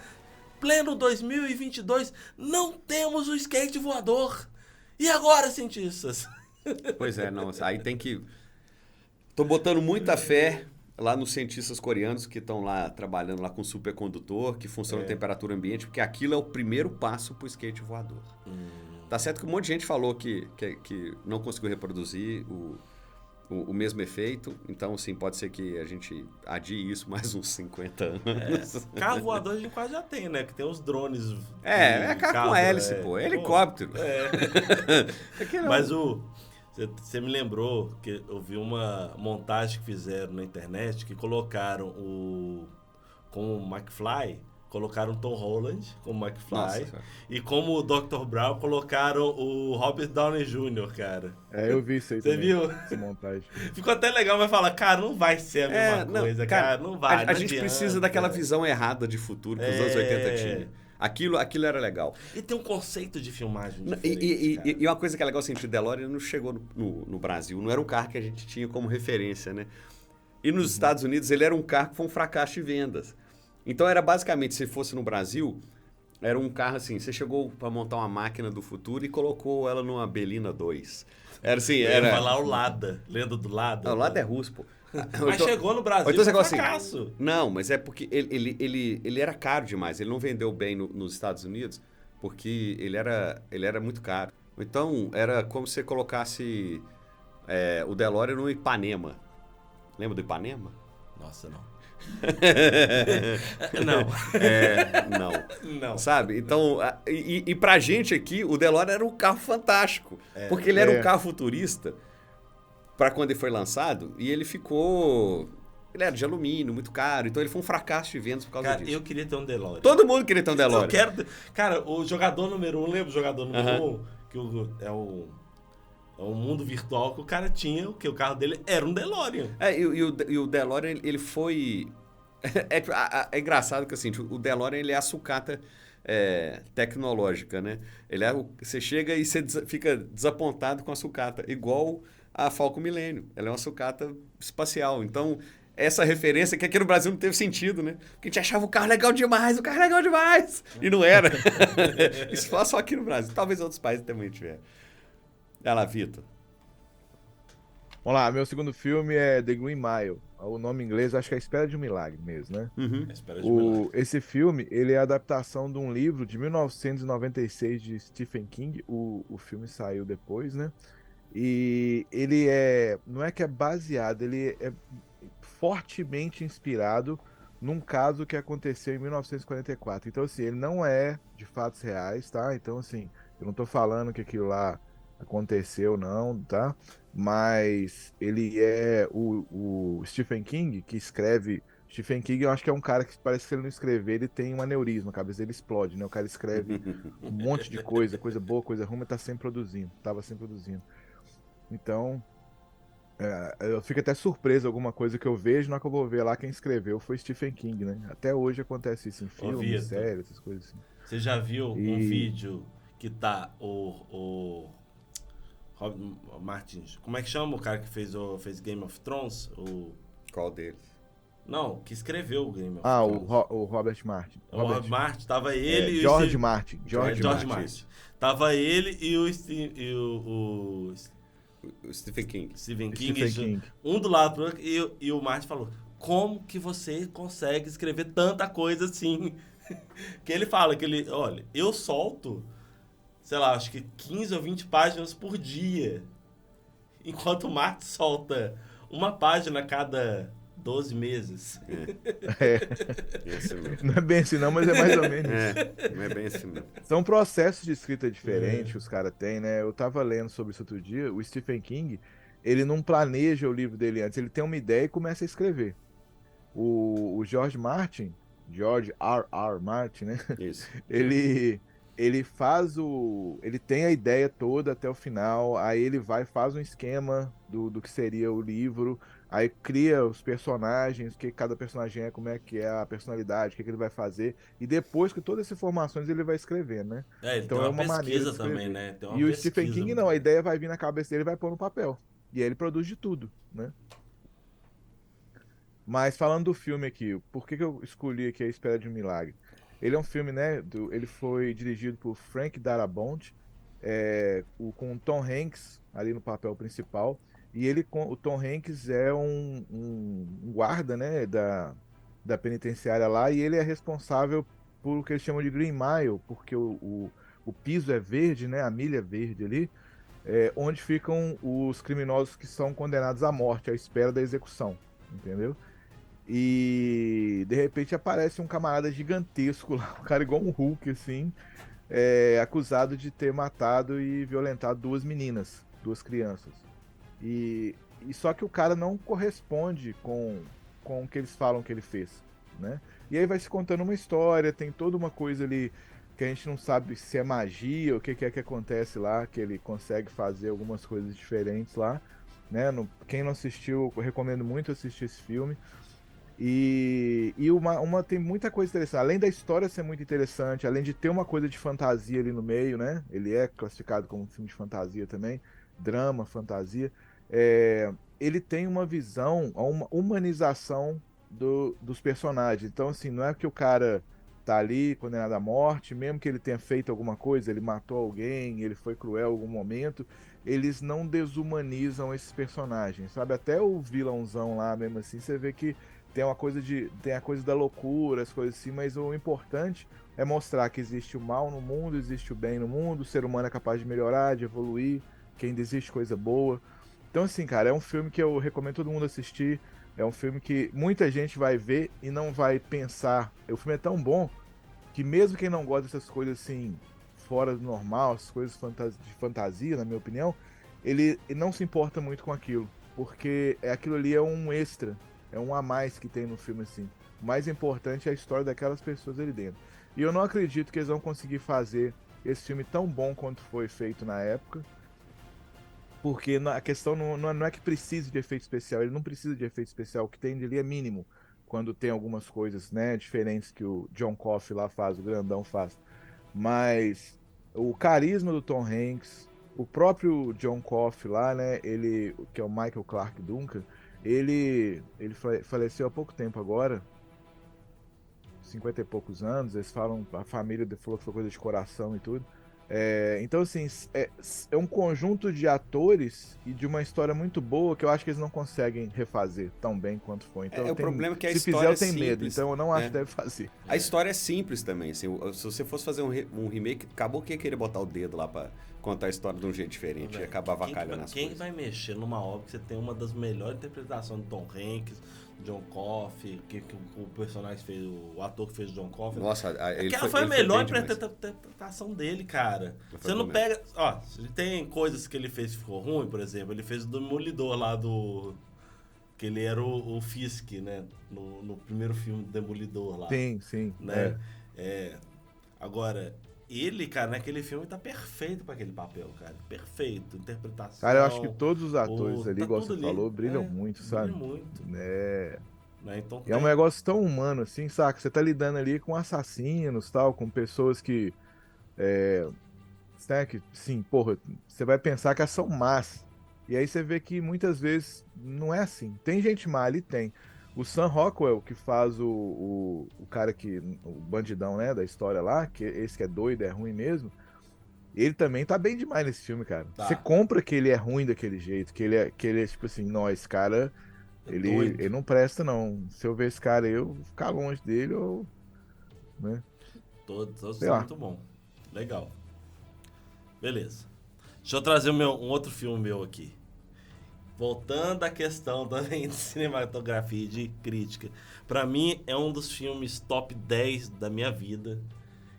S1: Pleno 2022, não temos o skate voador. E agora, cientistas?
S2: Pois é, não, aí tem que... Tô botando muita fé lá nos cientistas coreanos que estão lá trabalhando lá com supercondutor, que funciona em temperatura ambiente, porque aquilo é o primeiro passo pro skate voador. Tá certo que um monte de gente falou que não conseguiu reproduzir o mesmo efeito, então, assim, pode ser que a gente adie isso mais uns 50 anos.
S1: Carro voador a gente quase já tem, né? Que tem os drones.
S2: Carro com hélice, pô. É helicóptero.
S1: Mas você me lembrou que eu vi uma montagem que fizeram na internet que colocaram com o McFly, colocaram o Tom Holland como McFly. E como o Dr. Brown, colocaram o Robert Downey Jr., cara.
S3: Eu vi isso aí
S1: também. Você viu?
S3: Essa montagem.
S1: Ficou até legal, mas fala, cara, não vai ser a mesma coisa, cara. Não vai.
S2: A gente precisa daquela visão errada de futuro que os anos 80 tinham. Aquilo era legal.
S1: E tem um conceito de filmagem diferente,
S2: e uma coisa que é legal, assim, o DeLorean não chegou no Brasil. Não era um carro que a gente tinha como referência, né? E nos Estados Unidos, ele era um carro que foi um fracasso de vendas. Então, era basicamente, se fosse no Brasil, era um carro assim, você chegou para montar uma máquina do futuro e colocou ela numa Belina 2. Era assim,
S1: era... falar o Lada. Lenda do Lada?
S2: O Lada é russo, pô.
S1: Mas chegou no Brasil,
S2: então,
S1: foi fracasso.
S2: Assim, não, mas é porque ele era caro demais. Ele não vendeu bem nos Estados Unidos porque ele era muito caro. Então, era como se você colocasse o DeLorean no Ipanema. Lembra do Ipanema?
S1: Nossa, não.
S2: Não. Sabe? Então, e pra gente aqui, o DeLorean era um carro fantástico. Porque ele era um carro futurista para quando ele foi lançado, e ele ficou... Ele era de alumínio, muito caro, então ele foi um fracasso de vendas por causa disso.
S1: Eu queria ter um DeLorean.
S2: Todo mundo queria ter um DeLorean.
S1: Eu quero... Cara, o jogador número 1, lembra o jogador número 1? Que é um mundo virtual que o cara tinha, que o carro dele era um DeLorean.
S2: E o DeLorean, ele foi... É engraçado que, assim, o DeLorean, ele é a sucata tecnológica, né? Você chega e você fica desapontado com a sucata, igual a Falcon Millennium. Ela é uma sucata espacial. Então, essa referência que aqui no Brasil não teve sentido, né? Porque a gente achava o carro legal demais, E não era. Isso foi só aqui no Brasil. Talvez outros países também tiveram. Vai lá, Vitor.
S3: Vamos lá, meu segundo filme é The Green Mile. O nome em inglês acho que é A Espera de um Milagre mesmo, né?
S2: Uhum.
S3: Esse filme, ele é a adaptação de um livro de 1996 de Stephen King. O filme saiu depois, né? E ele não é que é baseado, ele é fortemente inspirado num caso que aconteceu em 1944. Então, assim, ele não é de fatos reais, tá? Então, assim, eu não tô falando que aquilo lá aconteceu, não, tá? Mas ele é o Stephen King, que escreve... Stephen King, eu acho que é um cara que parece que ele não escrever, ele tem um aneurisma, a cabeça dele explode, né? O cara escreve um monte de coisa boa, coisa ruim, mas tá sempre produzindo, tava sempre produzindo. Então, Eu fico até surpreso alguma coisa que eu vejo, na hora que eu vou ver lá quem escreveu foi Stephen King, né? Até hoje acontece isso em
S1: Ô,
S3: filmes,
S1: Vitor,
S3: séries, essas coisas assim.
S1: você já viu um
S3: E
S1: vídeo que tá o Rob Martins, como é que chama o cara que fez Game of Thrones?
S2: Qual deles?
S1: Não, que escreveu o Game of Thrones.
S3: o Robert Martin.
S1: O Rob Martin, tava ele e o
S3: George Martin. George
S1: George
S3: Martin.
S1: Martin. Tava ele e o
S2: O Stephen King.
S1: Stephen
S3: Stephen
S1: King,
S3: King.
S1: um do lado pro outro, e o Martin falou: como que você consegue escrever tanta coisa assim? Que ele fala que ele, olha, eu solto, sei lá, acho que 15 ou 20 páginas por dia. Enquanto o Martin solta uma página a cada 12 meses.
S2: É assim mesmo.
S3: Não é bem assim não, mas é mais ou menos isso.
S2: Não é bem assim mesmo.
S3: São processos de escrita diferentes que os caras têm, né? Eu tava lendo sobre isso outro dia. O Stephen King, ele não planeja o livro dele antes. Ele tem uma ideia e começa a escrever. O George Martin, George R. R. Martin, né?
S2: Isso.
S3: Ele, ele tem a ideia toda até o final, aí ele vai faz um esquema do que seria o livro, aí cria os personagens, o que cada personagem é, como é que é a personalidade, o que ele vai fazer, e depois que todas essas informações ele vai escrever, né?
S1: É, ele tem
S3: Então é
S1: uma
S3: uma maneira de
S1: pesquisa
S3: escrever.
S1: também, né? Tem uma
S3: E o Stephen
S1: pesquisa
S3: King
S1: muito
S3: não, a
S1: grande.
S3: ideia vai vir na cabeça dele e vai pôr no papel. E aí ele produz de tudo, né? Mas falando do filme aqui, por que eu escolhi aqui A Espera de um Milagre? Ele é um filme, né? Ele foi dirigido por Frank Darabont, com o Tom Hanks ali no papel principal. E o Tom Hanks é um guarda, né? Da penitenciária lá. E ele é responsável por o que eles chamam de Green Mile, porque o piso é verde, né? A milha é verde ali, onde ficam os criminosos que são condenados à morte, à espera da execução. Entendeu? E de repente aparece um camarada gigantesco lá, um cara igual um Hulk, assim, acusado de ter matado e violentado duas meninas, duas crianças. E só que o cara não corresponde com o que eles falam que ele fez, né? E aí vai se contando uma história, tem toda uma coisa ali que a gente não sabe se é magia, o que é que acontece lá, que ele consegue fazer algumas coisas diferentes lá, né? Quem não assistiu, eu recomendo muito assistir esse filme. E tem muita coisa interessante. Além da história ser muito interessante, além de ter uma coisa de fantasia ali no meio, né? Ele é classificado como um filme de fantasia também, drama, fantasia. Ele tem uma visão, uma humanização dos personagens. Então, assim, não é que o cara tá ali condenado à morte, mesmo que ele tenha feito alguma coisa, ele matou alguém, ele foi cruel em algum momento, eles não desumanizam esses personagens, sabe? Até o vilãozão lá, mesmo assim, você vê que tem a coisa da loucura, as coisas assim, mas o importante é mostrar que existe o mal no mundo, existe o bem no mundo, o ser humano é capaz de melhorar, de evoluir, que ainda existe coisa boa. Então, assim, cara, é um filme que eu recomendo todo mundo assistir. É um filme que muita gente vai ver e não vai pensar. O filme é tão bom que mesmo quem não gosta dessas coisas assim, fora do normal, essas coisas de fantasia, na minha opinião, ele não se importa muito com aquilo. Porque aquilo ali é um extra, é um a mais que tem no filme, assim. O mais importante é a história daquelas pessoas ali dentro. E eu não acredito que eles vão conseguir fazer esse filme tão bom quanto foi feito na época. Porque a questão não é que precise de efeito especial, ele não precisa de efeito especial, o que tem ali é mínimo. Quando tem algumas coisas, né, diferentes que o John Coffey lá faz, o grandão faz. Mas o carisma do Tom Hanks, o próprio John Coffey lá, né, ele, que é o Michael Clarke Duncan, ele faleceu há pouco tempo agora, 50 e poucos anos, eles falam, a família falou que foi coisa de coração e tudo. Então, assim, é um conjunto de atores e de uma história muito boa que eu acho que eles não conseguem refazer tão bem quanto foi. Então,
S2: O problema é que a
S3: se
S2: história
S3: fizer, eu
S2: é
S3: tenho medo,
S2: simples,
S3: então eu não acho
S2: né?
S3: que deve fazer.
S2: A história é simples também. Assim, se você fosse fazer um remake, acabou que ia querer botar o dedo lá pra contar a história de um jeito diferente e acabar avacalhando as
S1: Quem
S2: coisas.
S1: vai mexer numa obra que você tem uma das melhores interpretações do Tom Hanks, John Coffey, que o personagem fez, o ator que fez o John Coffey.
S2: Nossa,
S1: Aquela foi a melhor
S2: bem demais.
S1: interpretação dele, cara.
S2: Ele foi
S1: Você não
S2: bom
S1: pega. Ó, tem coisas que ele fez que ficou ruim, por exemplo, ele fez o Demolidor lá do. Que ele era o Fisk, né? No primeiro filme do Demolidor lá.
S3: Sim, sim.
S1: Né? Agora, Ele, cara, naquele filme tá perfeito pra aquele papel, cara. Perfeito. Interpretação.
S3: Cara, eu acho que todos os atores ali,
S1: tá
S3: igual
S1: tudo
S3: você
S1: ali.
S3: falou, brilham muito, sabe?
S1: Brilha muito.
S3: É...
S1: Né? Então,
S3: E é um negócio tão humano, assim, saca? Você tá lidando ali com assassinos, tal, com pessoas que, né, que, sim, porra, você vai pensar que elas são más. E aí você vê que muitas vezes não é assim. Tem gente má ali, tem. O Sam Rockwell, que faz o cara que, o bandidão, né, da história lá, que esse que é doido, é ruim mesmo, ele também tá bem demais nesse filme, cara.
S1: Tá.
S3: Você compra que ele é ruim daquele jeito, que ele é tipo assim, não, esse cara,
S1: doido.
S3: ele não presta, não. Se eu ver esse cara, eu vou ficar longe dele, ou, né?
S1: Todos
S3: Sei
S1: são
S3: lá.
S1: muito bom. Legal. Beleza. Deixa eu trazer um outro filme meu aqui. Voltando à questão também de cinematografia e de crítica. Pra mim, é um dos filmes top 10 da minha vida.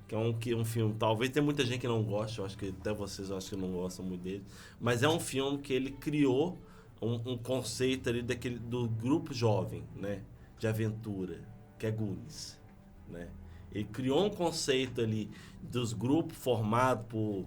S1: Que é um filme, talvez tenha muita gente que não goste, eu acho que até vocês eu acho que não gostam muito dele. Mas é um filme que ele criou um conceito ali do grupo jovem, né? De aventura, que é Goonies, né? Ele criou um conceito ali dos grupos formados por...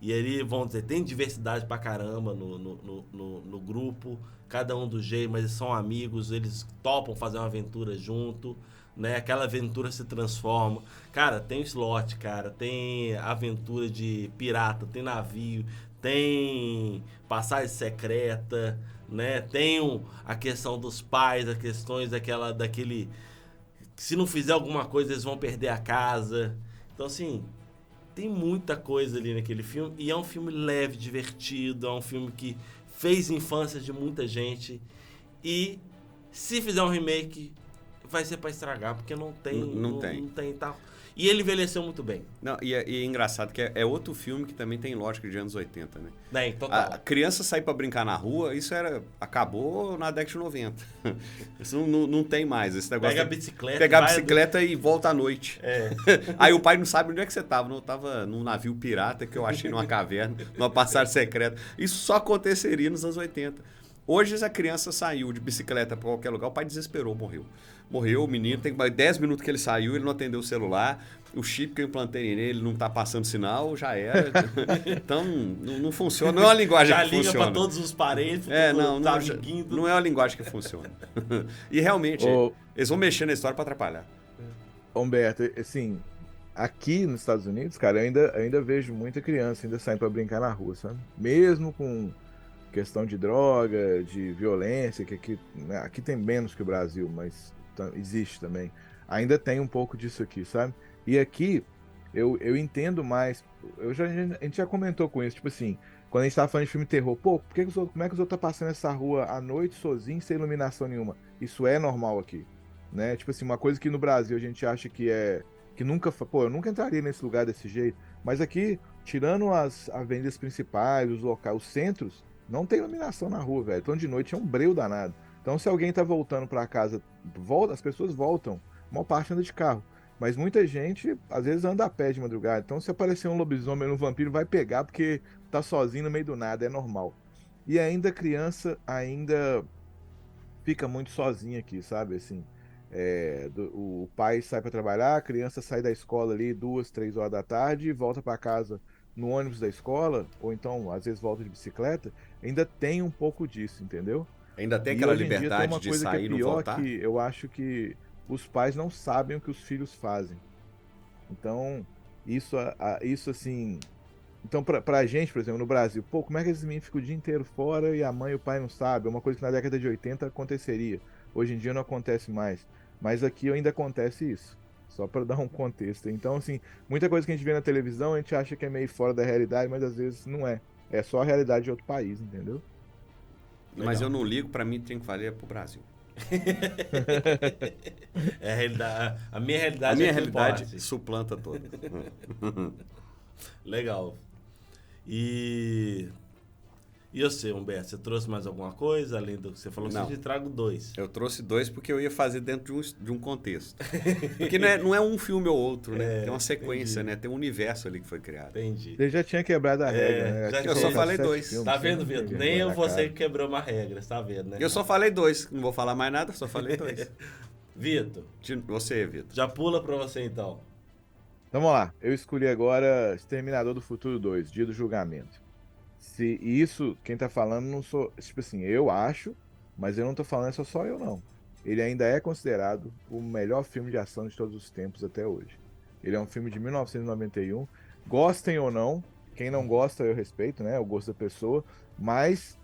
S1: E ali, vamos dizer, tem diversidade pra caramba no grupo, cada um do jeito, mas eles são amigos, eles topam fazer uma aventura junto, né? Aquela aventura se transforma. Cara, tem slot, cara, tem aventura de pirata, tem navio, tem passagem secreta, né? Tem a questão dos pais, as questões daquele... Se não fizer alguma coisa, eles vão perder a casa. Então, assim... Tem muita coisa ali naquele filme e é um filme leve, divertido, é um filme que fez infância de muita gente e se fizer um remake vai ser pra estragar, porque não tem.
S2: Não tem.
S1: Não tem tal. E ele envelheceu muito bem.
S2: Não, e é engraçado que é outro filme que também tem lógica de anos 80, né?
S1: Né, total.
S2: A criança sair pra brincar na rua, isso acabou na década de 90. Isso não tem mais. Esse negócio
S1: Pega a bicicleta.
S2: pegar a bicicleta e volta à noite.
S1: É.
S2: Aí o pai não sabe onde é que você tava. Não, eu tava num navio pirata que eu achei numa caverna, numa passagem secreta. Isso só aconteceria nos anos 80. Hoje, a criança saiu de bicicleta pra qualquer lugar, o pai desesperou, morreu. Morreu, o menino, tem 10 minutos que ele saiu, ele não atendeu o celular, o chip que eu implantei nele não tá passando sinal, já era. Então, não funciona, não é uma linguagem
S1: Já
S2: que funciona.
S1: liga pra todos os parentes,
S2: Não é uma linguagem que funciona. E realmente, eles vão mexer na história pra atrapalhar.
S3: Humberto, assim, aqui nos Estados Unidos, cara, eu ainda vejo muita criança ainda saindo pra brincar na rua, sabe? Mesmo com questão de droga, de violência, que aqui, né, aqui tem menos que o Brasil, mas existe também. Ainda tem um pouco disso aqui, sabe? E aqui eu entendo mais. A gente já comentou com isso, tipo assim, quando a gente tava falando de filme terror, pô, como é que os outros tá passando essa rua à noite sozinho, sem iluminação nenhuma? Isso é normal aqui, né? Tipo assim, uma coisa que no Brasil a gente acha que é que nunca, pô, eu nunca entraria nesse lugar desse jeito, mas aqui, tirando as avenidas principais, os locais, os centros, não tem iluminação na rua, velho. Então de noite é um breu danado. Então se alguém tá voltando pra casa, as pessoas voltam. A maior parte anda de carro. Mas muita gente, às vezes, anda a pé de madrugada. Então se aparecer um lobisomem ou um vampiro, vai pegar porque tá sozinho no meio do nada, é normal. E ainda criança, ainda fica muito sozinha aqui, sabe? Assim, o pai sai pra trabalhar, a criança sai da escola ali 2, 3 horas da tarde e volta pra casa no ônibus da escola, ou então às vezes volta de bicicleta, ainda tem um pouco disso, entendeu?
S2: Ainda tem
S3: E
S2: aquela
S3: hoje em dia tem
S2: liberdade
S3: uma
S2: de
S3: coisa
S2: sair e
S3: que é
S2: não
S3: pior,
S2: voltar?
S3: que eu acho que os pais não sabem o que os filhos fazem. Então, isso assim... Então, pra gente, por exemplo, no Brasil, pô, como é que esses meninos ficam o dia inteiro fora e a mãe e o pai não sabem? É uma coisa que na década de 80 aconteceria. Hoje em dia não acontece mais. Mas aqui ainda acontece isso. Só para dar um contexto. Então, assim, muita coisa que a gente vê na televisão, a gente acha que é meio fora da realidade, mas às vezes não é. É só a realidade de outro país, entendeu?
S2: Mas eu não ligo, pra mim tem que valer pro Brasil.
S1: É a realidade. A minha realidade
S2: A minha
S1: é que
S2: realidade
S1: importa.
S2: suplanta toda.
S1: Legal. E você, Humberto, você trouxe mais alguma coisa além do que você falou?
S2: Não.
S1: Você trago 2.
S2: Eu trouxe 2 porque eu ia fazer dentro de um contexto. Porque não é um filme ou outro, né? Tem uma sequência,
S1: entendi.
S2: né? Tem um universo ali que foi criado.
S1: Entendi.
S3: Ele já tinha quebrado a regra, né?
S1: já
S3: Tinha
S1: eu só
S3: colocado
S2: falei
S3: 7
S2: 2.
S3: filmes,
S1: Tá
S3: sem
S1: vendo, Vitor? Nem
S3: vergonha
S1: eu
S3: na
S1: você
S3: cara.
S1: que quebrou uma regra, você tá vendo, né?
S2: Eu só falei 2, não vou falar mais nada, só falei 2.
S1: Vitor,
S2: Você, Vitor.
S1: já pula pra você então.
S3: Então vamos lá. Eu escolhi agora Exterminador do Futuro 2, Dia do Julgamento. Se isso, quem tá falando, não sou. Tipo assim, eu acho, mas eu não tô falando, é só eu, não. Ele ainda é considerado o melhor filme de ação de todos os tempos até hoje. Ele é um filme de 1991. Gostem ou não, quem não gosta eu respeito, né? O gosto da pessoa, mas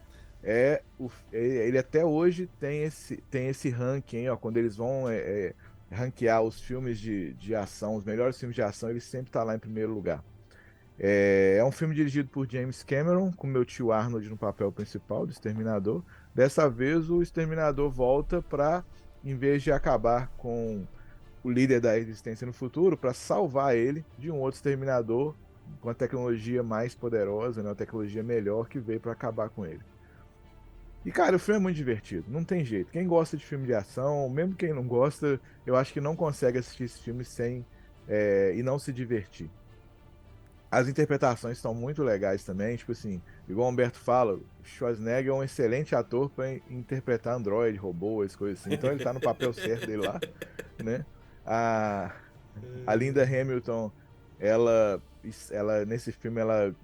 S3: ele até hoje tem esse ranking, ó, quando eles vão ranquear os filmes de ação, os melhores filmes de ação, ele sempre tá lá em primeiro lugar. É um filme dirigido por James Cameron, com meu tio Arnold no papel principal do Exterminador. Dessa vez, o Exterminador volta para, em vez de acabar com o líder da existência no futuro, para salvar ele de um outro Exterminador com a tecnologia mais poderosa, né, uma tecnologia melhor que veio para acabar com ele. E, cara, o filme é muito divertido, não tem jeito. Quem gosta de filme de ação, mesmo quem não gosta, eu acho que não consegue assistir esse filme sem e não se divertir. As interpretações são muito legais também, tipo assim, igual o Humberto fala, o Schwarzenegger é um excelente ator para interpretar android, robôs, coisas assim. Então ele tá no papel certo dele lá, né? A, a Linda Hamilton, ela, ela nesse filme ela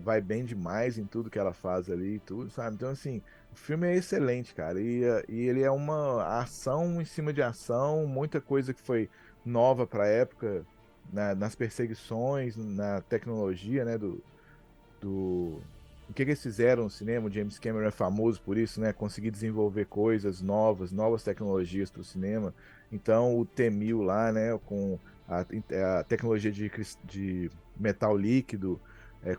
S3: vai bem demais em tudo que ela faz ali e tudo, sabe? Então assim, o filme é excelente, cara. E ele é uma ação em cima de ação, muita coisa que foi nova para a época nas perseguições, na tecnologia, né, o que eles fizeram no cinema. O James Cameron é famoso por isso, né, conseguir desenvolver coisas novas tecnologias para o cinema. Então o T-1000 lá, né, com a tecnologia de metal líquido,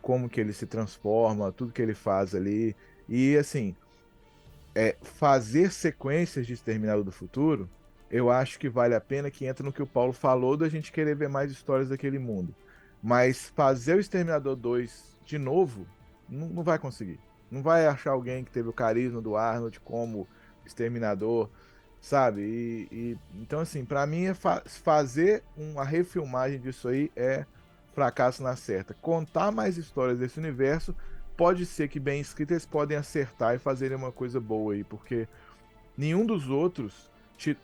S3: como que ele se transforma, tudo que ele faz ali. E assim, fazer sequências de Exterminado do Futuro, eu acho que vale a pena, que entra no que o Paulo falou da gente querer ver mais histórias daquele mundo. Mas fazer o Exterminador 2 de novo, não vai conseguir. Não vai achar alguém que teve o carisma do Arnold como Exterminador, sabe? Então, assim, pra mim, fazer uma refilmagem disso aí é fracasso na certa. Contar mais histórias desse universo, pode ser que bem escritas eles podem acertar e fazerem uma coisa boa aí, porque nenhum dos outros,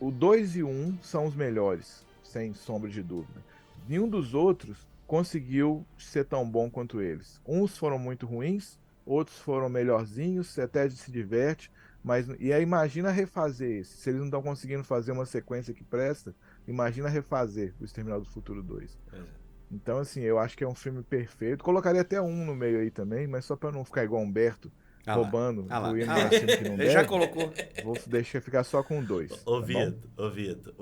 S3: o 2 e o 1 são os melhores, sem sombra de dúvida. Nenhum dos outros conseguiu ser tão bom quanto eles. Uns foram muito ruins, outros foram melhorzinhos, você até se diverte, mas e aí imagina refazer esse. Se eles não estão conseguindo fazer uma sequência que presta, imagina refazer o Exterminador do Futuro 2. Então, assim, eu acho que é um filme perfeito. Colocaria até um no meio aí também, mas só para não ficar igual Humberto, roubando, incluindo mais filme que não
S2: Ele
S3: deve.
S2: já colocou.
S3: Vou deixar ficar só com dois.
S1: Ô,
S3: Tá bom?
S1: Vitor,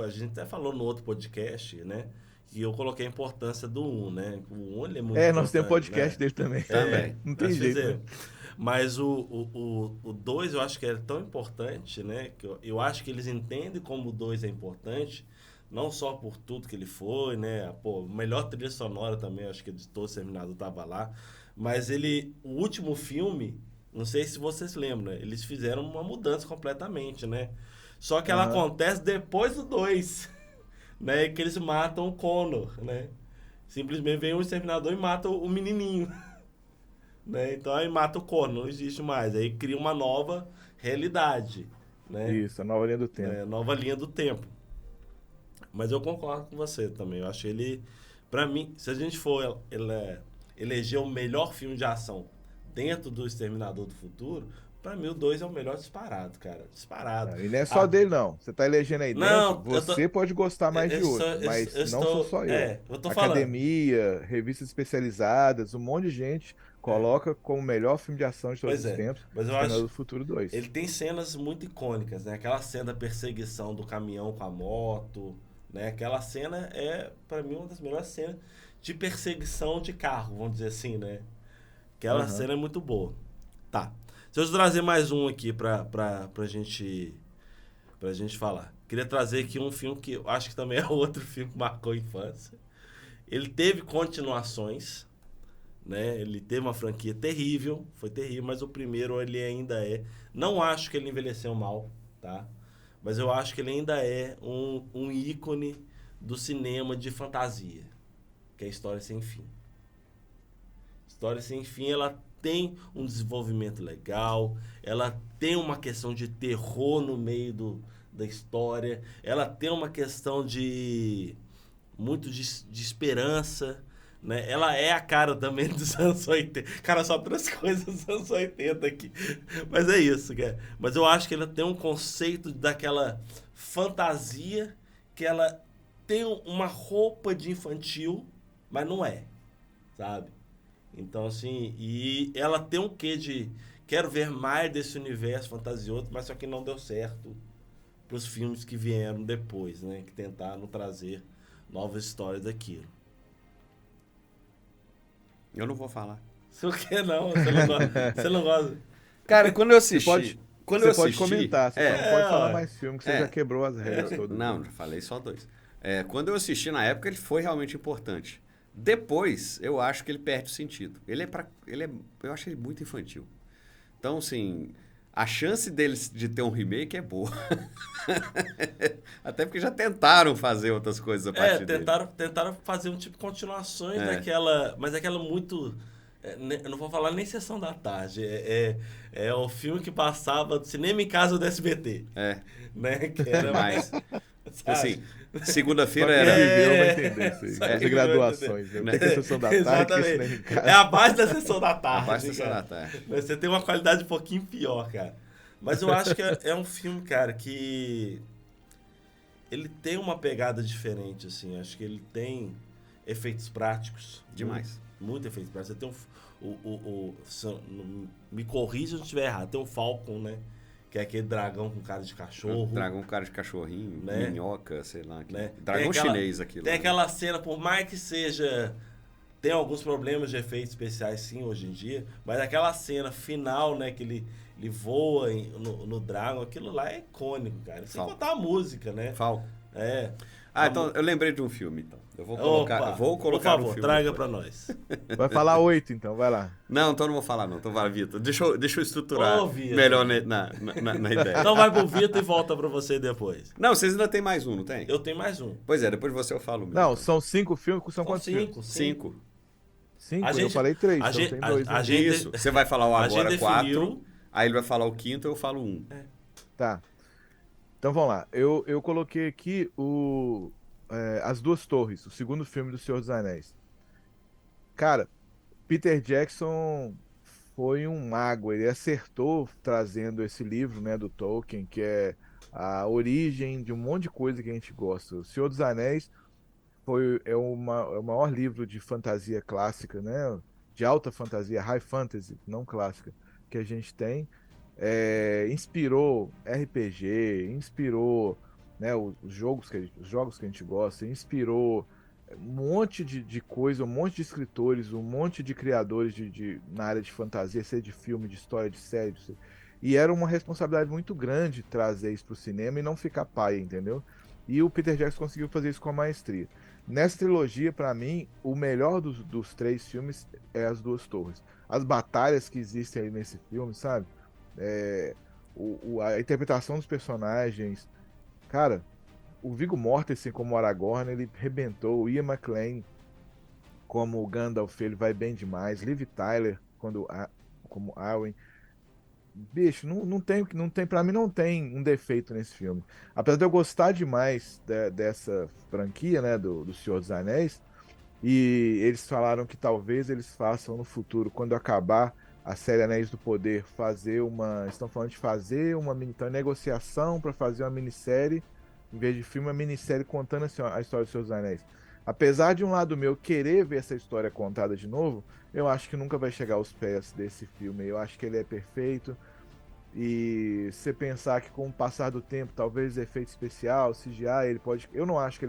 S1: a gente até falou no outro podcast, né? E eu coloquei a importância do 1, né? O 1 ele é muito
S3: Nós temos
S1: importante,
S3: podcast
S1: né?
S3: dele também.
S2: Também.
S3: Não tem
S1: Nós
S3: jeito,
S1: fizemos.
S3: né?
S1: Mas o 2 eu acho que é tão importante, né? Que eu acho que eles entendem como o 2 é importante, não só por tudo que ele foi, né? Pô, melhor trilha sonora também, acho que de todo Exterminador tava lá. Mas o último filme, não sei se vocês lembram, né? Eles fizeram uma mudança completamente, né? Só que ela
S3: Aham.
S1: acontece depois do 2, né? Que eles matam o Connor, né? Simplesmente vem o Exterminador e mata o menininho, né? Então aí mata o Connor, não existe mais. Aí cria uma nova realidade, né?
S3: Isso, a nova linha do tempo.
S1: Nova linha do tempo. Mas eu concordo com você também. Eu acho ele, pra mim, se a gente for eleger o melhor filme de ação dentro do Exterminador do Futuro, pra mim o 2 é o melhor disparado, cara. Disparado.
S3: E não é só
S1: Ah,
S3: dele, não. Você tá elegendo aí dentro,
S1: não,
S3: você pode gostar mais de outro, mas
S1: eu
S3: não sou
S1: estou,
S3: só eu.
S1: eu tô falando.
S3: Academia, revistas especializadas, um monte de gente
S1: É,
S3: coloca como o melhor filme de ação de todos
S1: pois
S3: os
S1: é,
S3: tempos,
S1: mas eu
S3: Exterminador
S1: acho,
S3: do Futuro 2.
S1: ele tem cenas muito icônicas, né? Aquela cena da perseguição do caminhão com a moto, né? Aquela cena é, pra mim, uma das melhores cenas de perseguição de carro, vamos dizer assim, né? Aquela
S3: Aham.
S1: cena é muito boa. Tá. Deixa eu trazer mais um aqui pra gente falar. Queria trazer aqui um filme que eu acho que também é outro filme que marcou a infância. Ele teve continuações, né? Ele teve uma franquia terrível, foi terrível, mas o primeiro ele ainda é. Não acho que ele envelheceu mal, tá? Mas eu acho que ele ainda é um ícone do cinema de fantasia, que é a História Sem Fim. História Sem Fim, ela tem um desenvolvimento legal, ela tem uma questão de terror no meio da história, ela tem uma questão de muito de esperança, né? Ela é a cara também dos anos 80. Cara, só outras coisas dos anos 80 aqui. Mas é isso, cara. Mas eu acho que ela tem um conceito daquela fantasia que ela tem uma roupa de infantil, mas não é, sabe? Então, assim, e ela tem um quê de... Quero ver mais desse universo fantasioso, mas só que não deu certo para os filmes que vieram depois, né? Que tentaram trazer novas histórias daquilo.
S2: Eu não vou falar.
S1: Por que não? Você não gosta?
S2: Cara, quando eu assisti...
S3: Você pode comentar, você não pode falar mais filme, que você já quebrou as regras todas.
S2: Não, já falei só 2. Quando eu assisti na época, ele foi realmente importante. Depois, eu acho que ele perde o sentido. Eu acho ele muito infantil. Então, assim, a chance deles de ter um remake é boa. Até porque já tentaram fazer outras coisas a partir dele.
S1: Tentaram fazer um tipo de continuações daquela... Mas aquela muito... Eu não vou falar nem Sessão da Tarde. É o filme que passava do cinema em casa do SBT. Né? Que era mais...
S2: Assim, segunda-feira
S3: Quem
S2: era...
S3: viveu vai entender isso aí. As graduações, né? Tem a Sessão da Tarde, que cinema em casa.
S1: É a base da Sessão da Tarde.
S2: A base da Sessão da Tarde.
S1: Você tem uma qualidade um pouquinho pior, cara. Mas eu acho que é um filme, cara, que... Ele tem uma pegada diferente, assim. Acho que ele tem efeitos práticos.
S2: Demais.
S1: Muito efeitos práticos. Você tem me corrija se eu estiver errado. Tem o Falcon, né? Que é aquele dragão com cara de cachorro.
S2: Dragão com cara de cachorrinho,
S1: né?
S2: Minhoca, sei lá.
S1: Né?
S2: Dragão chinês aquilo.
S1: Tem aquela cena, por mais que seja... Tem alguns problemas de efeitos especiais, sim, hoje em dia. Mas aquela cena final, né? Que ele voa no Dragon, aquilo lá é icônico, cara. Sem contar a música, né?
S2: Falcon. Então eu lembrei de um filme, então. Eu vou colocar,
S1: por favor,
S2: um filme
S1: traga
S2: depois.
S1: pra nós.
S3: Vai falar 8, então, vai lá.
S2: Não, então não vou falar, não. Então vai, Vitor. Deixa eu estruturar
S1: Vitor.
S2: melhor na ideia.
S1: Então vai pro Vitor e volta pra você depois.
S2: Não, vocês ainda tem mais um, não tem?
S1: Eu tenho mais um.
S2: Pois é, depois você eu falo mesmo.
S3: Não, são 5 filmes, são quantos filmes?
S2: 5.
S3: 5? Eu falei 3, então tem 2.
S2: Isso, você vai falar o agora 4,
S1: definiu...
S2: aí ele vai falar o quinto, eu falo 1.
S3: Tá. Então vamos lá. Eu coloquei aqui As Duas Torres, o segundo filme do Senhor dos Anéis. Cara, Peter Jackson foi um mago, ele acertou trazendo esse livro, né, do Tolkien, que é a origem de um monte de coisa que a gente gosta. O Senhor dos Anéis é o maior livro de fantasia clássica, né, de alta fantasia, high fantasy, não clássica, que a gente tem. Inspirou RPG, inspirou, né, os jogos que a gente gosta, inspirou um monte de coisa, um monte de escritores, um monte de criadores na área de fantasia, seja de filme, de história, de série. E era uma responsabilidade muito grande trazer isso para o cinema e não ficar paia, entendeu? E o Peter Jackson conseguiu fazer isso com a maestria. Nessa trilogia, para mim, o melhor dos 3 filmes é As Duas Torres. As batalhas que existem aí nesse filme, sabe? A interpretação dos personagens. Cara, o Viggo Mortensen como Aragorn, ele rebentou. O Ian McKellen como Gandalf, ele vai bem demais. Liv Tyler como Arwen. Bicho, não tem, pra mim não tem um defeito nesse filme. Apesar de eu gostar demais dessa franquia, né, do Senhor dos Anéis, e eles falaram que talvez eles façam no futuro, quando acabar a série Anéis do Poder, estão falando de fazer uma negociação para fazer uma minissérie, em vez de filme, uma minissérie contando assim, a história dos Seus Anéis. Apesar de um lado meu querer ver essa história contada de novo, eu acho que nunca vai chegar aos pés desse filme. Eu acho que ele é perfeito. E você pensar que com o passar do tempo, talvez efeito especial, CGI, ele pode... Eu não acho que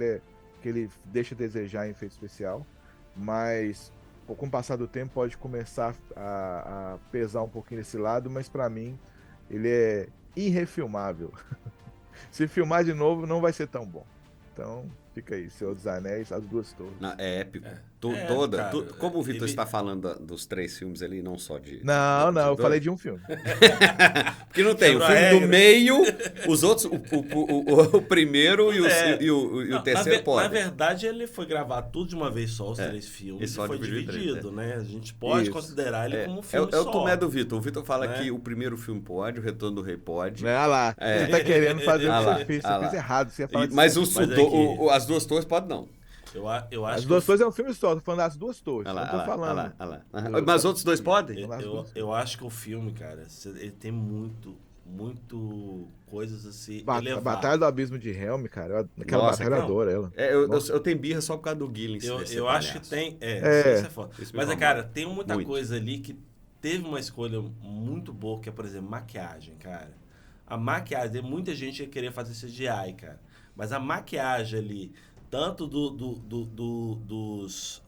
S3: ele deixa a desejar em efeito especial, mas com o passar do tempo pode começar a pesar um pouquinho desse lado, mas pra mim ele é irrefilmável. Se filmar de novo, não vai ser tão bom. Então, fica aí, Senhor dos Anéis, As Duas Torres.
S2: Não, é épico. Como o Vitor está falando dos 3 filmes ali, não só de...
S3: Não, eu falei de um filme.
S2: Porque não tem. O filme do meio, os outros, o primeiro e o terceiro podem.
S1: Na verdade, ele foi gravar tudo de uma vez só, os 3 filmes, e foi dividido, né? A gente pode considerar ele como um filme só.
S2: É o Tomé do Vitor. O Vitor fala que o primeiro filme pode, o Retorno do Rei pode.
S3: Olha lá, você tá querendo fazer o que você fez errado. Você ia falar
S2: mas As Duas Torres pode não.
S1: Eu
S3: As
S1: acho que
S3: duas torres é um filme só, tô falando das duas torres.
S2: Olha lá,
S3: Não tô
S2: olha lá,
S3: falando.
S2: olha lá, olha lá. Mas outros dois podem?
S1: eu acho que o filme, cara, ele tem muito coisas assim
S3: A
S1: elevadas.
S3: Batalha do Abismo de Helm, cara. Aquela
S2: Nossa,
S3: batalha eu
S1: não.
S3: adoro ela.
S2: Eu tenho birra só por causa do Gillen.
S1: Eu acho que tem.
S3: É.
S1: Isso é foda.
S2: Isso me
S1: Mas,
S2: incomoda.
S1: cara, tem muita
S2: Muito.
S1: coisa ali que teve uma escolha muito boa, que é, por exemplo, maquiagem, cara. A maquiagem, muita gente ia querer fazer CGI, cara. Mas a maquiagem ali, tanto dos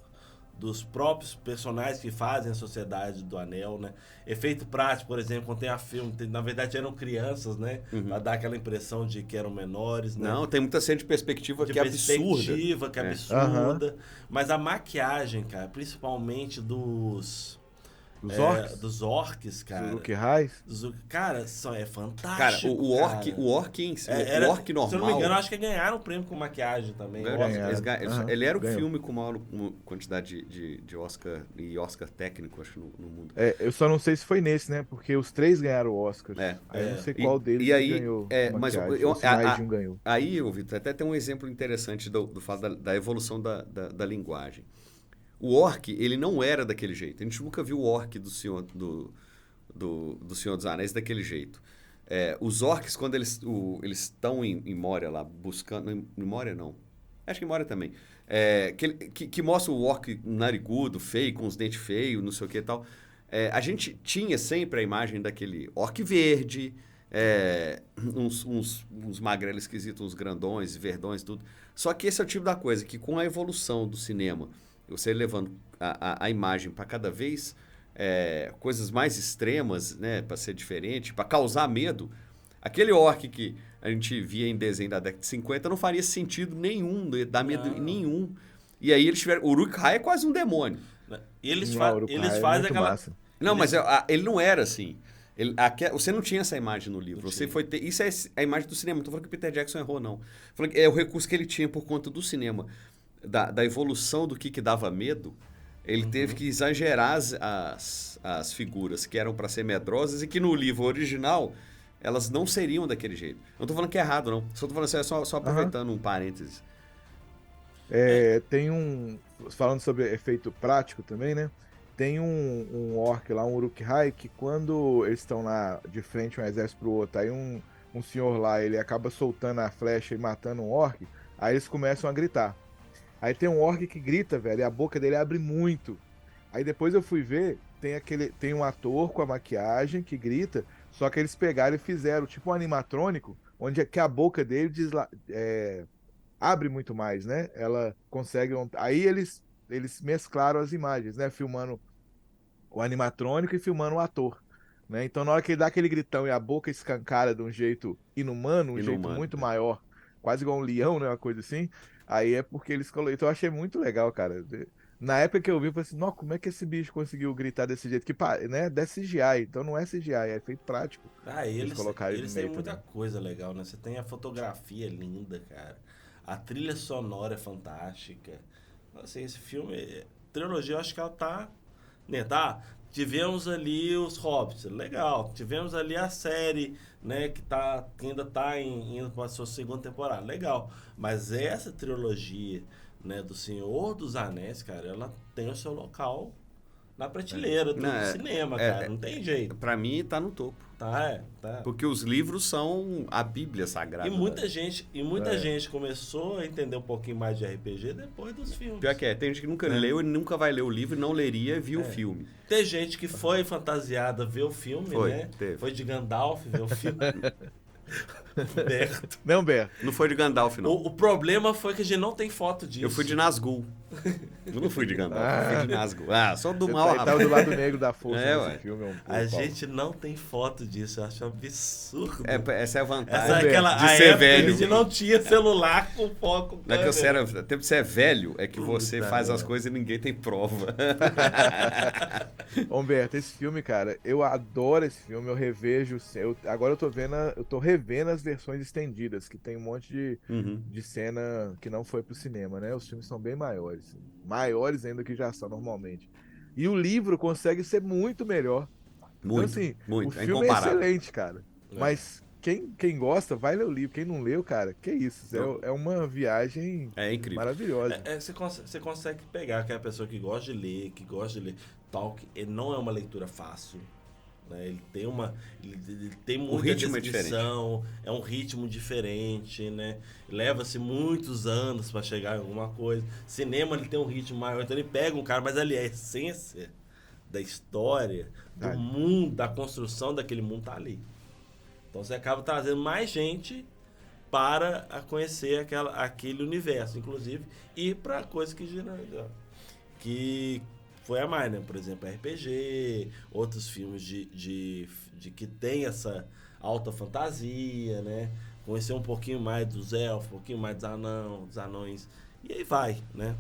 S1: próprios personagens que fazem a Sociedade do Anel, né? Efeito prático, por exemplo, quando tem a filme, na verdade eram crianças, né? Pra dar aquela impressão de que eram menores, né?
S2: Não, tem muita cena de perspectiva que é absurda.
S1: Perspectiva, que é absurda. Mas a maquiagem, cara, principalmente dos orcs, cara.
S3: Uruk Hai.
S1: Cara, é fantástico.
S2: Cara, o orc em si, o orc normal.
S1: Se eu não me engano, acho que ganharam o prêmio com maquiagem também.
S2: Ele era o
S3: ganhou.
S2: filme com maior quantidade de Oscar e Oscar técnico, acho, no mundo.
S3: Eu só não sei se foi nesse, né? Porque os 3 ganharam o Oscar. Aí eu não sei qual deles
S2: e aí,
S3: ganhou.
S2: mas
S3: ou se mais de um ganhou.
S2: Aí, Vitor, até tem um exemplo interessante do fato da evolução da linguagem. O orc, ele não era daquele jeito. A gente nunca viu o orc do Senhor dos Anéis daquele jeito. Os orcs, quando eles estão em Moria lá, buscando... Em Moria, não. Acho que em Moria também. Que mostra o orc narigudo, feio, com os dentes feios, não sei o que e tal. A gente tinha sempre a imagem daquele orc verde, uns magrelos esquisitos, uns grandões, verdões, tudo. Só que esse é o tipo da coisa que, com a evolução do cinema, você levando a imagem para cada vez coisas mais extremas, né, para ser diferente, para causar medo, aquele orc que a gente via em desenho da década de 50 não faria sentido nenhum, dar medo nenhum. E aí eles tiveram... O Uruk-hai é quase um demônio.
S1: E eles fazem aquela...
S3: Massa.
S2: Não, mas ele não era assim. Você não tinha essa imagem no livro. Você foi ter, isso é a imagem do cinema. Não tô falando que o Peter Jackson errou, não. Falando que é o recurso que ele tinha por conta do cinema. Da evolução do que dava medo, ele teve que exagerar as figuras que eram para ser medrosas e que no livro original elas não seriam daquele jeito. Não tô falando que é errado, não. Só tô falando assim, só aproveitando um parênteses.
S3: Tem um... Falando sobre efeito prático também, né? Tem um orc lá, um Uruk-hai, que quando eles estão lá de frente um exército pro outro, aí um senhor lá, ele acaba soltando a flecha e matando um orc, aí eles começam a gritar. Aí tem um orc que grita, velho, e a boca dele abre muito. Aí depois eu fui ver, tem um ator com a maquiagem que grita, só que eles pegaram e fizeram tipo um animatrônico, onde que a boca dele abre muito mais, né? Ela consegue... Aí eles mesclaram as imagens, né? Filmando o animatrônico e filmando o ator, né? Então na hora que ele dá aquele gritão e a boca escancara de um jeito inumano, jeito muito maior, quase igual um leão, né? Uma coisa assim. Aí é porque eles colocaram. Então eu achei muito legal, cara. Na época que eu vi, eu falei assim, nossa, como é que esse bicho conseguiu gritar desse jeito? Que, né? É CGI, então não é CGI, é efeito prático.
S1: Eles têm muita coisa legal, né? Você tem a fotografia linda, cara. A trilha sonora é fantástica. Assim, esse filme, trilogia, eu acho que ela tá... Né, tá? Tivemos ali os Hobbits, legal. Tivemos ali a série, né, que ainda tá indo para a sua segunda temporada, legal. Mas essa trilogia, né, do Senhor dos Anéis, cara, ela tem o seu local na prateleira do cinema, cara. Não tem jeito.
S2: Pra mim, tá no topo.
S1: Tá.
S2: Porque os livros são a Bíblia Sagrada.
S1: E muita gente começou a entender um pouquinho mais de RPG depois dos filmes.
S2: Pior que tem gente que nunca leu e nunca vai ler o livro, não leria, viu o filme.
S1: Tem gente que foi fantasiada ver o filme, né?
S2: Teve.
S1: Foi de Gandalf ver o filme. Berto.
S3: Não, Berto.
S2: Não foi de Gandalf, não.
S1: O problema foi que a gente não tem foto disso.
S2: Eu fui de Nazgûl. Eu não fui de Gandalf, eu fui de Nazgûl. Só do mal,
S3: rapaz. Tava do lado negro da força nesse
S2: filme.
S1: A gente não tem foto disso, eu acho absurdo.
S2: Essa é a vantagem
S1: de
S2: ser velho.
S1: A gente não tinha celular com foco.
S2: Não é que até você é velho, é que você faz as coisas e ninguém tem prova.
S3: Humberto, esse filme, cara, eu adoro esse filme, eu revejo. Agora eu tô revendo as versões estendidas, que tem um monte de cena que não foi pro cinema, né? Os filmes são bem maiores. Maiores ainda que já são normalmente. E o livro consegue ser muito melhor.
S2: Muito,
S3: então, assim,
S2: muito.
S3: O filme é excelente, cara. Mas quem gosta, vai ler o livro. Quem não leu, cara, que isso. É uma viagem
S2: incrível.
S3: maravilhosa.
S1: Você consegue pegar aquela pessoa que gosta de ler, Tolkien, ele não é uma leitura fácil. Né? Ele tem muita descrição, é um ritmo diferente, né? Leva-se muitos anos para chegar em alguma coisa. Cinema, ele tem um ritmo maior, então ele pega um cara, mas ali a essência da história, do mundo, da construção daquele mundo tá ali. Então você acaba trazendo mais gente para conhecer aquele universo, inclusive, e para coisas que foi a mais, né? Por exemplo, RPG, outros filmes de que tem essa alta fantasia, né? Conhecer um pouquinho mais dos elfos, um pouquinho mais dos anões, e aí vai, né?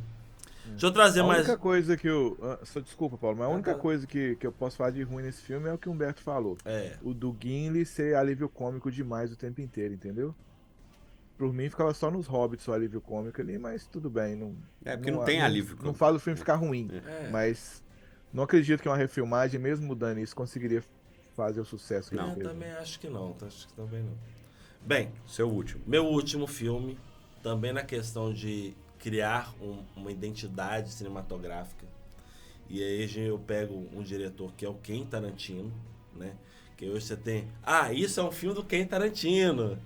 S1: Deixa eu trazer mais...
S3: A única coisa que eu... Só desculpa, Paulo, mas a única coisa que eu posso falar de ruim nesse filme é o que o Humberto falou. O do Gimli ser alívio cômico demais o tempo inteiro, entendeu? Por mim, ficava só nos Hobbits o alívio cômico ali, mas tudo bem.
S2: Porque não tem alívio cômico.
S3: Não faz o filme ficar ruim, mas não acredito que uma refilmagem, mesmo mudando isso, conseguiria fazer o sucesso que ele fez.
S1: Eu também acho que não. Acho que também não. Bem,
S2: seu último.
S1: Meu último filme, também na questão de criar uma identidade cinematográfica. E aí eu pego um diretor que é o Quentin Tarantino, né? Que hoje você tem... isso é um filme do Quentin Tarantino.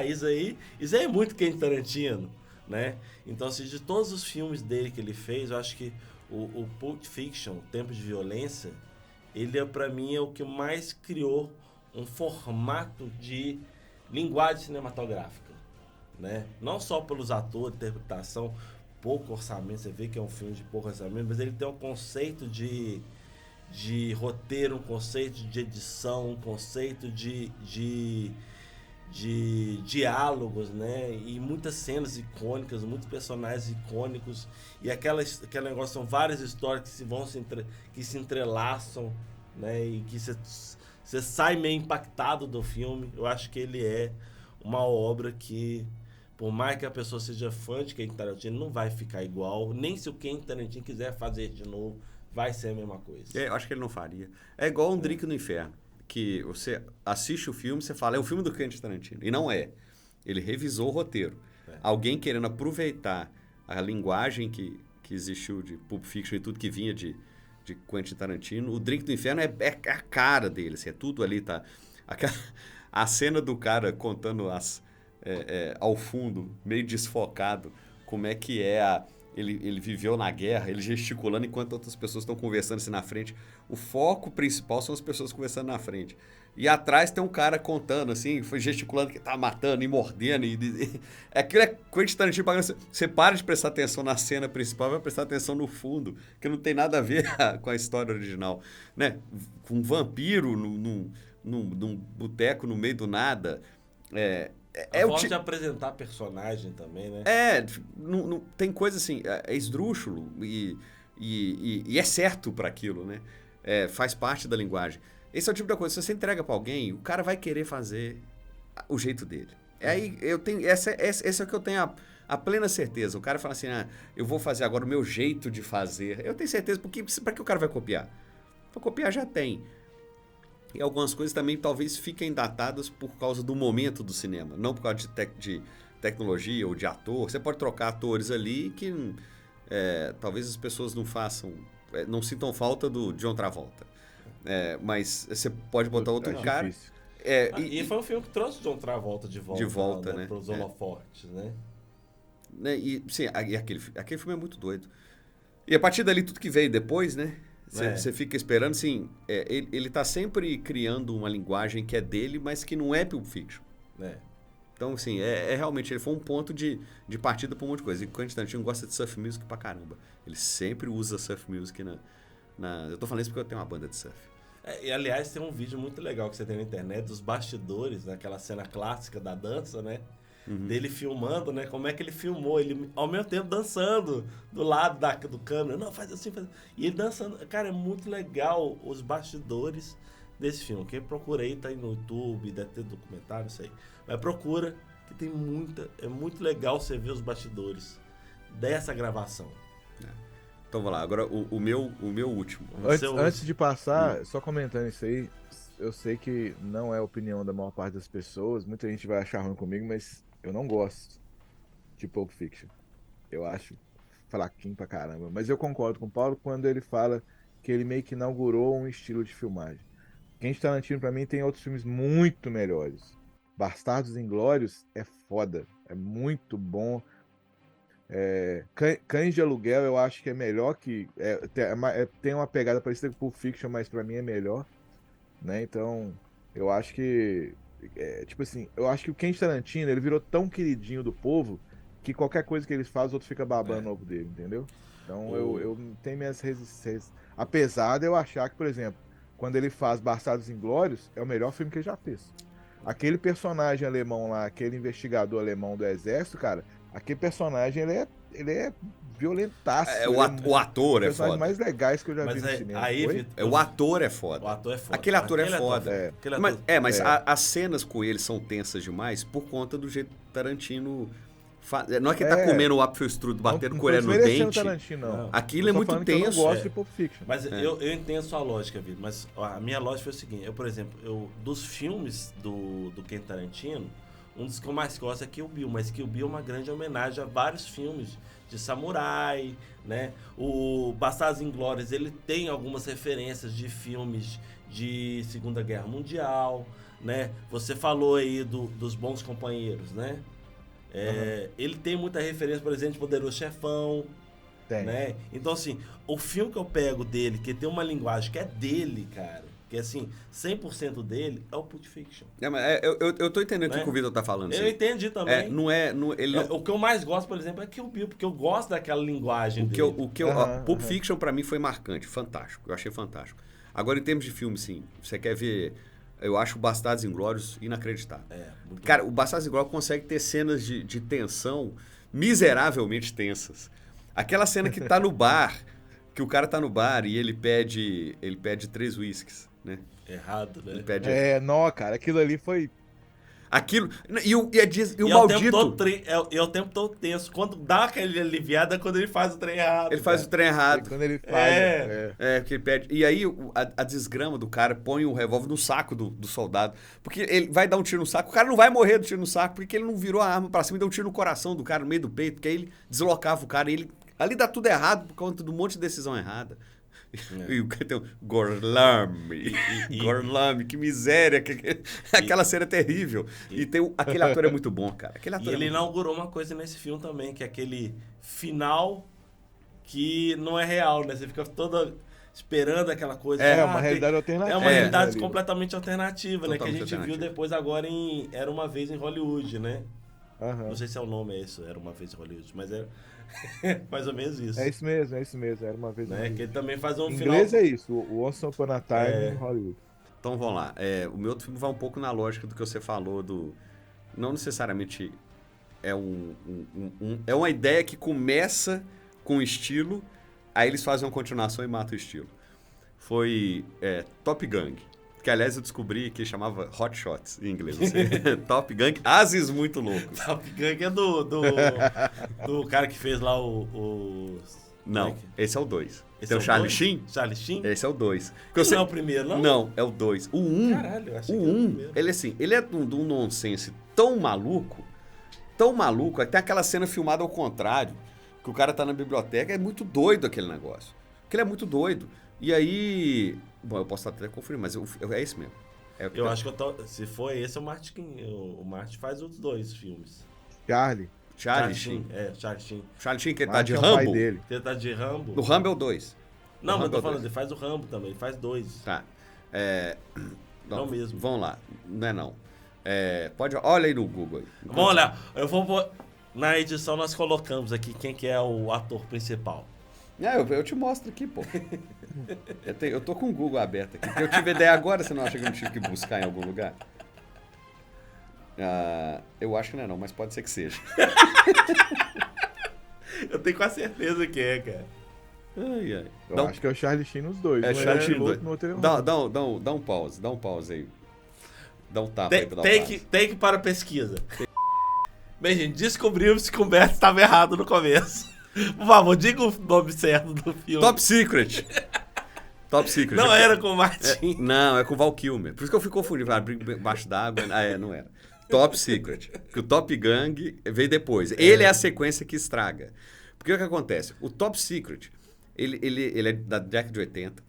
S1: Isso aí é muito Quentin Tarantino, né? Então, assim, de todos os filmes dele que ele fez, eu acho que o Pulp Fiction, Tempo de Violência, ele, pra mim, é o que mais criou um formato de linguagem cinematográfica, né? Não só pelos atores, interpretação, pouco orçamento, você vê que é um filme de pouco orçamento, mas ele tem um conceito de roteiro, um conceito de edição, um conceito de diálogos, né? E muitas cenas icônicas, muitos personagens icônicos, e aquele negócio, são várias histórias que se entrelaçam, né? E que você sai meio impactado do filme. Eu acho que ele é uma obra que, por mais que a pessoa seja fã de Quentin Tarantino, não vai ficar igual, nem se o Quentin Tarantino quiser fazer de novo, vai ser a mesma coisa.
S2: Eu acho que ele não faria. É igual um Drink no Inferno, que você assiste o filme, você fala, é um filme do Quentin Tarantino. E não é. Ele revisou o roteiro. Alguém querendo aproveitar a linguagem que existiu de Pulp Fiction e tudo que vinha de Quentin Tarantino. O Drink no Inferno é a cara dele. Assim, é tudo ali, tá? A cena do cara contando ao fundo, meio desfocado, como é que é Ele viveu na guerra, ele gesticulando enquanto outras pessoas estão conversando assim na frente. O foco principal são as pessoas conversando na frente. E atrás tem um cara contando, assim, gesticulando que tá matando e mordendo. Aquilo é Quentin Tarantino pagando. Você para de prestar atenção na cena principal, vai prestar atenção no fundo, que não tem nada a ver com a história original. Né? Um vampiro num boteco no meio do nada.
S1: A forma de apresentar personagem também, né?
S2: Tem coisa assim, é esdrúxulo e é certo para aquilo, né? Faz parte da linguagem. Esse é o tipo de coisa, se você entrega para alguém, o cara vai querer fazer o jeito dele. Aí esse é o que eu tenho a plena certeza. O cara fala assim, eu vou fazer agora o meu jeito de fazer. Eu tenho certeza, porque para que o cara vai copiar? Para copiar já tem. E algumas coisas também talvez fiquem datadas por causa do momento do cinema, não por causa de tecnologia ou de ator. Você pode trocar atores ali que talvez as pessoas não sintam falta do John Travolta. Mas você pode botar outro cara.
S1: E foi um filme que trouxe o John Travolta de volta,
S2: né?
S1: Para os holofotes, né?
S2: Sim, aquele filme é muito doido. E a partir dali, tudo que veio depois, né? Você fica esperando, assim, ele tá sempre criando uma linguagem que é dele, mas que não é Pulp Fiction. Então, assim, realmente, ele foi um ponto de partida para um monte de coisa. E o Quentin Tarantino gosta de surf music pra caramba. Ele sempre usa surf music eu tô falando isso porque eu tenho uma banda de surf.
S1: E, aliás, tem um vídeo muito legal que você tem na internet, dos bastidores, daquela cena clássica da dança, né? Dele filmando, né? Como é que ele filmou, ele ao mesmo tempo dançando do lado do câmera. Não, faz assim, faz assim. E ele dançando. Cara, é muito legal os bastidores desse filme. Quem procura aí, tá aí no YouTube, deve ter documentário, isso aí. Mas procura, que tem é muito legal você ver os bastidores dessa gravação.
S2: Então, vamos lá. Agora, o meu último.
S3: Antes de passar, só comentando isso aí, eu sei que não é a opinião da maior parte das pessoas, muita gente vai achar ruim comigo, mas eu não gosto de Pulp Fiction. Eu acho fraquinho pra caramba. Mas eu concordo com o Paulo quando ele fala que ele meio que inaugurou um estilo de filmagem. Quentin Tarantino, pra mim, tem outros filmes muito melhores. Bastardos Inglórios é foda. É muito bom. Cães de Aluguel eu acho que é melhor que... tem uma pegada parecida com Pulp Fiction, mas pra mim é melhor. Né? Então, eu acho que... tipo assim, eu acho que o Quentin Tarantino, ele virou tão queridinho do povo que qualquer coisa que ele faz, o outro fica babando no ovo dele, entendeu? Então, eu tenho minhas resistências. Apesar de eu achar que, por exemplo, quando ele faz Bastardos Inglórios, é o melhor filme que ele já fez. Aquele personagem alemão lá, aquele investigador alemão do exército, cara, aquele personagem, ele é violentaço.
S2: O ator é foda.
S3: Um dos personagens mais legais que eu já vi no cinema.
S2: O ator é foda.
S1: O ator é foda.
S2: Aquele ator é foda. Mas
S3: É.
S2: as cenas com ele são tensas demais por conta do jeito Tarantino... Não é que ele tá comendo o Apfelstrudel, batendo colher no dente.
S3: Tarantino, não.
S2: Aquilo é muito tenso.
S3: Eu não gosto de Pulp Fiction.
S1: Mas eu entendo a sua lógica, Vitor. Mas a minha lógica foi o seguinte. Por exemplo, dos filmes do Quentin Tarantino, um dos que eu mais gosto é Kill Bill. Mas Kill Bill é uma grande homenagem a vários filmes de samurai, né? O Bastardos Inglórios, ele tem algumas referências de filmes de Segunda Guerra Mundial, né? Você falou aí dos Bons Companheiros, né? Ele tem muita referência, por exemplo, de Poderoso Chefão.
S3: Tem.
S1: Né? Então, assim, o filme que eu pego dele, que tem uma linguagem que é dele, cara, que é assim, 100% dele, é o Pulp Fiction.
S2: Eu tô entendendo o que o Vitor tá falando.
S1: Eu entendi também.
S2: O
S1: que eu mais gosto, por exemplo, é Kill Bill, porque eu gosto daquela linguagem dele.
S2: Pulp Fiction, pra mim, foi marcante, fantástico. Eu achei fantástico. Agora, em termos de filme, sim, você quer ver... Eu acho o Bastardos Inglórios inacreditável. Cara, o Bastardos Inglórios consegue ter cenas de tensão miseravelmente tensas. Aquela cena que tá no bar, que o cara tá no bar e ele pede 3 whiskies, né?
S1: Errado, né?
S2: Ele pede...
S3: Não, cara, aquilo ali foi...
S2: Aquilo... E o maldito...
S1: É o tempo todo tenso. Quando dá aquele aliviada, é quando ele faz o trem errado.
S2: Ele faz o trem errado.
S3: Quando ele faz...
S2: Porque ele pede... E aí a desgrama do cara põe o revólver no saco do soldado. Porque ele vai dar um tiro no saco. O cara não vai morrer do tiro no saco porque ele não virou a arma pra cima e deu um tiro no coração do cara, no meio do peito. Porque aí ele deslocava o cara e ele... Ali dá tudo errado por conta de um monte de decisão errada. E o cara tem um Gorlami. Gorlami, que miséria. Aquela cena é terrível. E tem aquele ator é muito bom, cara.
S1: Ele inaugurou uma coisa nesse filme também, que é aquele final que não é real, né? Você fica toda esperando aquela coisa.
S3: Uma realidade alternativa.
S1: É uma realidade completamente alternativa, né? Que a
S2: Totalmente
S1: gente viu depois agora em Era Uma Vez em Hollywood, né? Não sei se é o nome isso, Era Uma Vez em Hollywood, mas é mais ou menos isso.
S3: É isso mesmo. Era Uma Vez em Hollywood.
S1: Que ele também faz um
S3: em
S1: final...
S3: inglês é isso, o Once Upon a Time em Hollywood.
S2: Então vamos lá. O meu outro filme vai um pouco na lógica do que você falou do... Não necessariamente é é uma ideia que começa com estilo, aí eles fazem uma continuação e matam o estilo. Foi Top Gun. Que, aliás, eu descobri que chamava Hot Shots em inglês. Top Gun, ases muito loucos.
S1: Top Gun é do cara que fez lá o...
S2: Não, esse é o 2. Tem o Charlie Sheen?
S1: Charlie Sheen?
S2: Esse é o 2.
S1: Não é o primeiro, não?
S2: Não, é o 2. O 1,
S1: Caralho, eu achei que era o primeiro.
S2: ele é de um nonsense tão maluco, até aquela cena filmada ao contrário, que o cara tá na biblioteca, é muito doido aquele negócio. Aquele é muito doido. E aí... Bom, eu posso até conferir, mas é esse mesmo.
S1: Eu acho que se for esse, o Martin faz os 2 filmes.
S3: Charlie
S1: Sheen. Charlie Sheen.
S2: Charlie Sheen, que ele tá de
S3: é o
S2: Rambo.
S3: pai dele.
S1: Ele tá de Rambo.
S2: O Rambo é o 2.
S1: Não, mas eu tô falando, ele faz o Rambo também, ele faz 2.
S2: Tá.
S1: Não mesmo.
S2: Vamos lá. Não é não. Olha aí no Google. Aí.
S1: Vamos olhar. Na edição nós colocamos aqui quem que é o ator principal.
S2: Eu te mostro aqui, pô. Eu tô com o Google aberto aqui. Porque eu tive ideia agora, você não acha que eu não tive que buscar em algum lugar? Eu acho que não é não, mas pode ser que seja.
S1: Eu tenho quase certeza que é, cara.
S2: Ai.
S3: Eu acho que é o Charlie Sheen nos dois.
S2: É Charlie Sheen nos
S3: dois.
S2: Dá um pause aí. Dá um tapa aí pra dar um pause.
S1: Take para pesquisa. Bem, gente, descobrimos que o Humberto estava errado no começo. Por favor, diga o nome certo do filme.
S2: Top Secret. Top Secret.
S1: Não era com o Martin.
S2: Não, é com o Val Kilmer. Por isso que eu fui confundindo. Embaixo d'água. Não era. Top Secret. Que o Top Gang veio depois. Ele é a sequência que estraga. Porque o que acontece? O Top Secret, ele é da década de 80,